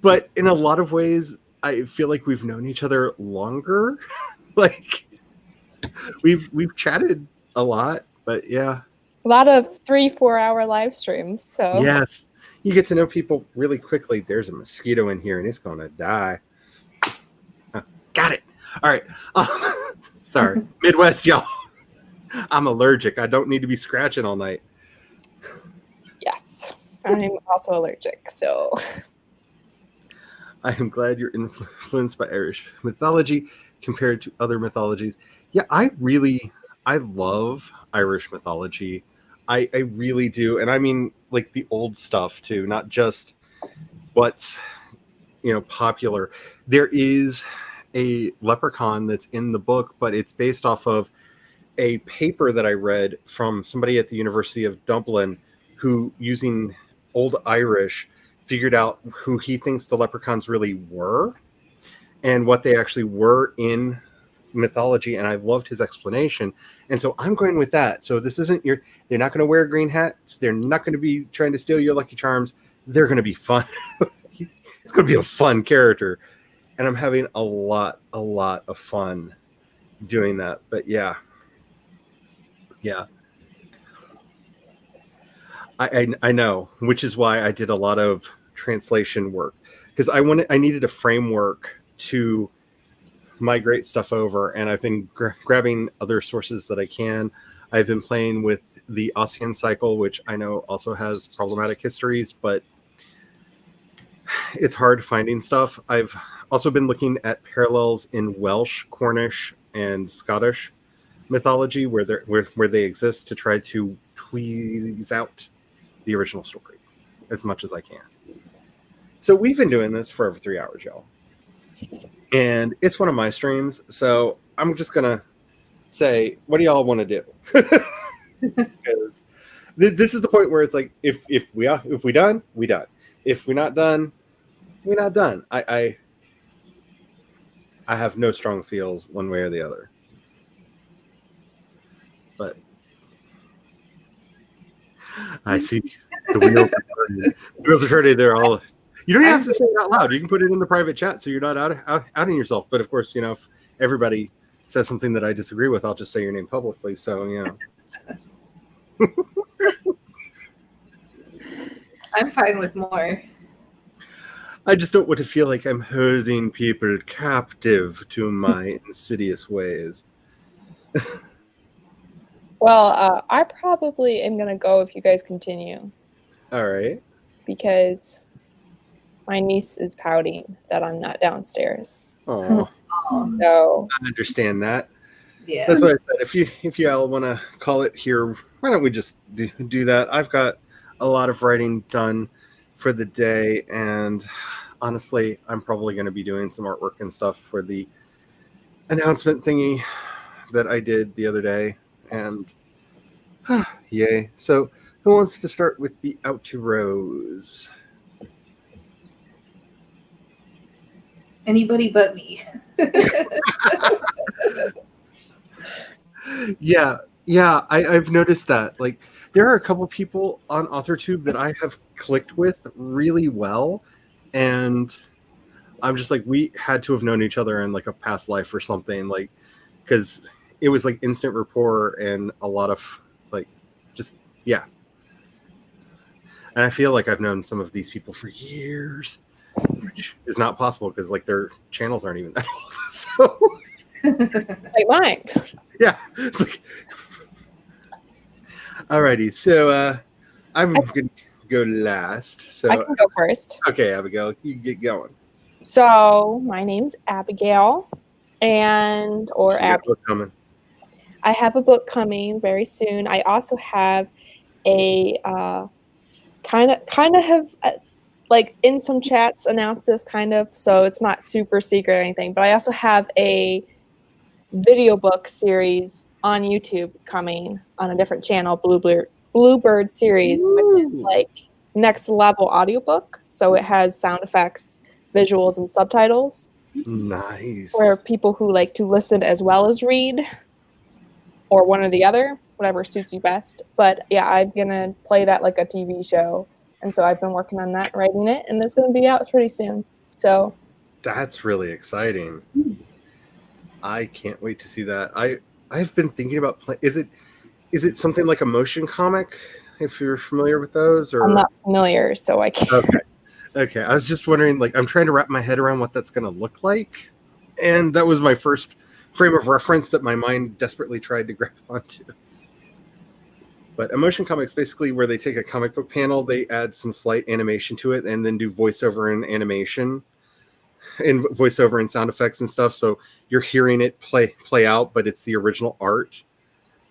But in a lot of ways, I feel like we've known each other longer. Like, we've chatted a lot, but yeah. A lot of 3-4 hour live streams. So yes, you get to know people really quickly. There's a mosquito in here, and it's gonna die. Got it. All right. Sorry, Midwest, y'all. I'm allergic. I don't need to be scratching all night. Yes, I'm also allergic. So I am glad you're influenced by Irish mythology compared to other mythologies. Yeah, I love Irish mythology. I really do. And I mean, like, the old stuff too, not just what's, popular. There is a leprechaun that's in the book, but it's based off of a paper that I read from somebody at the University of Dublin who, using Old Irish, figured out who he thinks the leprechauns really were and what they actually were in mythology, and I loved his explanation, and so I'm going with that. So this isn't they're not going to wear green hats, they're not going to be trying to steal your Lucky Charms, they're going to be fun. It's going to be a fun character, and I'm having a lot of fun doing that. But yeah, I know, which is why I did a lot of translation work, because I needed a framework to migrate stuff over, and I've been grabbing other sources that I can. I've been playing with the Ossian cycle, which I know also has problematic histories, but it's hard finding stuff. I've also been looking at parallels in Welsh, Cornish, and Scottish mythology where they exist, to try to tweeze out the original story as much as I can. So we've been doing this for over 3 hours, y'all. And it's one of my streams, so I'm just gonna say, what do y'all want to do? Because this is the point where it's like, if we done, we done. If we're not done, we're not done. I have no strong feels one way or the other. But I see the wheels are turning. The wheels are turning. They're all. You don't have to say it out loud. You can put it in the private chat, so you're not outing yourself. But of course, if everybody says something that I disagree with, I'll just say your name publicly. So I'm fine with more. I just don't want to feel like I'm holding people captive to my insidious ways. Well, I probably am gonna go if you guys continue. All right. Because my niece is pouting that I'm not downstairs. Oh, So I understand that. Yeah. That's what I said. If you all want to call it here, why don't we just do that? I've got a lot of writing done for the day, and honestly, I'm probably going to be doing some artwork and stuff for the announcement thingy that I did the other day, and yay. So who wants to start with the outros? Anybody but me. Yeah, I've noticed that. Like, there are a couple people on AuthorTube that I have clicked with really well, and I'm just like, we had to have known each other in like a past life or something, like, because it was like instant rapport and a lot of like, just yeah. And I feel like I've known some of these people for years, which is not possible because like their channels aren't even that old. So like mine. yeah, it's like, alrighty. So I'm gonna go last. So I can go first. okay, Abigail, you get going. So my name's Abigail, or Abby. Coming. I have a book coming very soon. I also have a kind of have like in some chats announced this kind of, so it's not super secret or anything. But I also have a video book series on YouTube coming on a different channel, Bluebird series, which is like next level audiobook. So it has sound effects, visuals, and subtitles. Nice. For people who like to listen as well as read, or one or the other, whatever suits you best. But yeah, I'm gonna play that like a TV show, and so I've been working on that, writing it, and it's gonna be out pretty soon. So that's really exciting. I can't wait to see that. I've been thinking about is it something like a motion comic? If you're familiar with those, or I'm not familiar, so I can't. Okay. I was just wondering, like, I'm trying to wrap my head around what that's going to look like, and that was my first frame of reference that my mind desperately tried to grab onto. But a motion comic's basically where they take a comic book panel, they add some slight animation to it, and then do voiceover and animation, and voiceover and sound effects and stuff. So you're hearing it play out, but it's the original art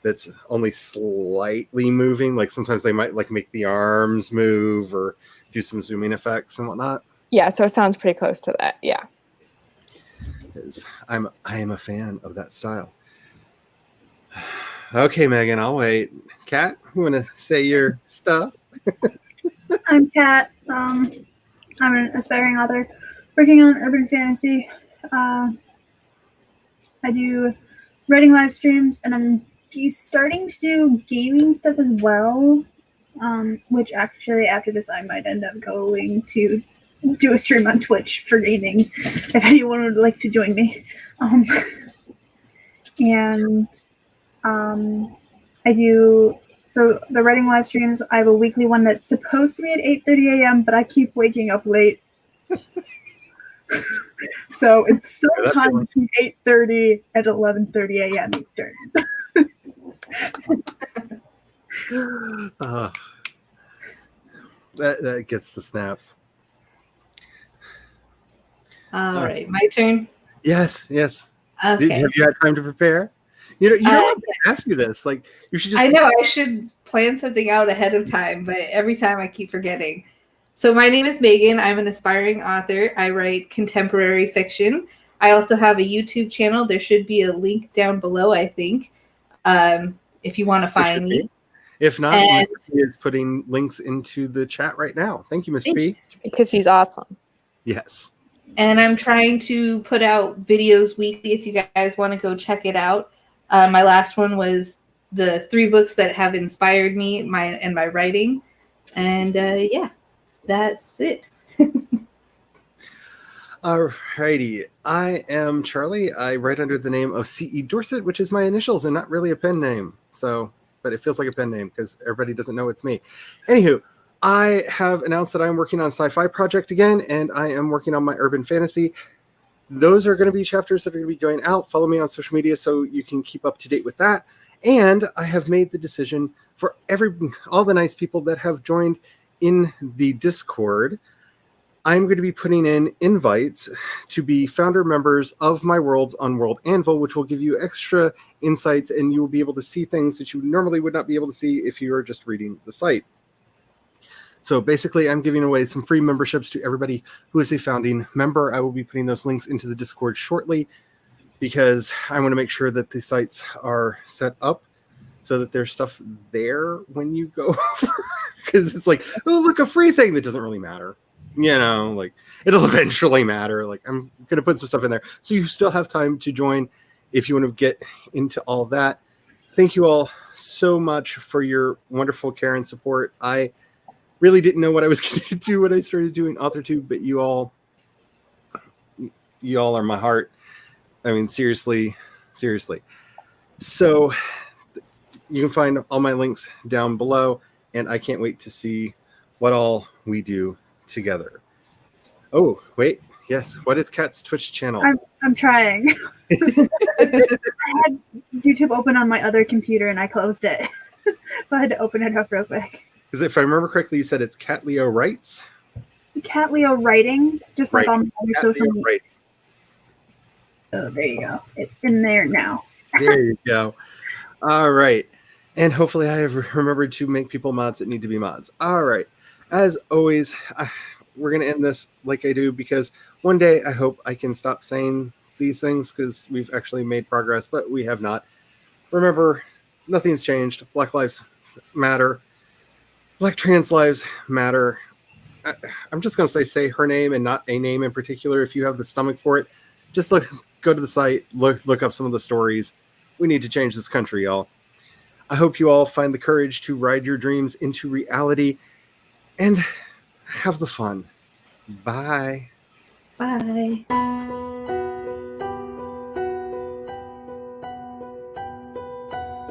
that's only slightly moving. Like sometimes they might like make the arms move or do some zooming effects and whatnot. Yeah, so it sounds pretty close to that. Yeah. I am a fan of that style. Okay, Megan, I'll wait. Kat, you want to say your stuff? I'm Kat. I'm an aspiring author working on urban fantasy. I do writing live streams, and I'm starting to do gaming stuff as well. Which actually, after this, I might end up going to do a stream on Twitch for gaming, if anyone would like to join me. I do. So the writing live streams, I have a weekly one that's supposed to be at 8:30 a.m., but I keep waking up late. So it's sometime between 8:30 and 11:30 a.m. Eastern. That gets the snaps. All right, my turn. Yes. Okay. Have you had time to prepare? You know, I'm going to ask you this. Like, you should just. I know I should plan something out ahead of time, but every time I keep forgetting. So my name is Megan. I'm an aspiring author. I write contemporary fiction. I also have a YouTube channel. There should be a link down below, I think, if you want to find me. If not, Mr. P is putting links into the chat right now. Thank you, Mr. P. Because he's awesome. Yes. And I'm trying to put out videos weekly if you guys want to go check it out. My last one was the 3 books that have inspired me my writing. And yeah, that's it. Alrighty. I am Charlie. I write under the name of C.E. Dorset, which is my initials and not really a pen name. But it feels like a pen name because everybody doesn't know it's me. Anywho, I have announced that I'm working on a sci-fi project again, and I am working on my urban fantasy. Those are going to be chapters that are going to be going out. Follow me on social media so you can keep up to date with that. And I have made the decision for all the nice people that have joined in the Discord, I'm going to be putting in invites to be founder members of my worlds on World Anvil, which will give you extra insights, and you will be able to see things that you normally would not be able to see if you are just reading the site. So basically, I'm giving away some free memberships to everybody who is a founding member. I will be putting those links into the Discord shortly because I want to make sure that the sites are set up so that there's stuff there when you go over. Because it's like, oh, look, a free thing that doesn't really matter. You know, like, it'll eventually matter. Like, I'm going to put some stuff in there. So you still have time to join if you want to get into all that. Thank you all so much for your wonderful care and support. I really didn't know what I was going to do when I started doing AuthorTube, but you all are my heart. I mean, seriously. So you can find all my links down below, and I can't wait to see what all we do together. Oh, wait. Yes. What is Kat's Twitch channel? I'm trying. I had YouTube open on my other computer and I closed it. So I had to open it up real quick. Because if I remember correctly, you said it's Cat Leo Writes? Cat Leo Writing, just like on other social media. Writing. Oh, there you go. It's in there now. There you go. All right. And hopefully I have remembered to make people mods that need to be mods. All right. As always, we're going to end this like I do because one day I hope I can stop saying these things because we've actually made progress, but we have not. Remember, nothing's changed. Black lives matter. Black trans lives matter. I'm just going to say her name and not a name in particular. If you have the stomach for it, just go to the site, look up some of the stories. We need to change this country, y'all. I hope you all find the courage to ride your dreams into reality and have the fun. Bye. Bye.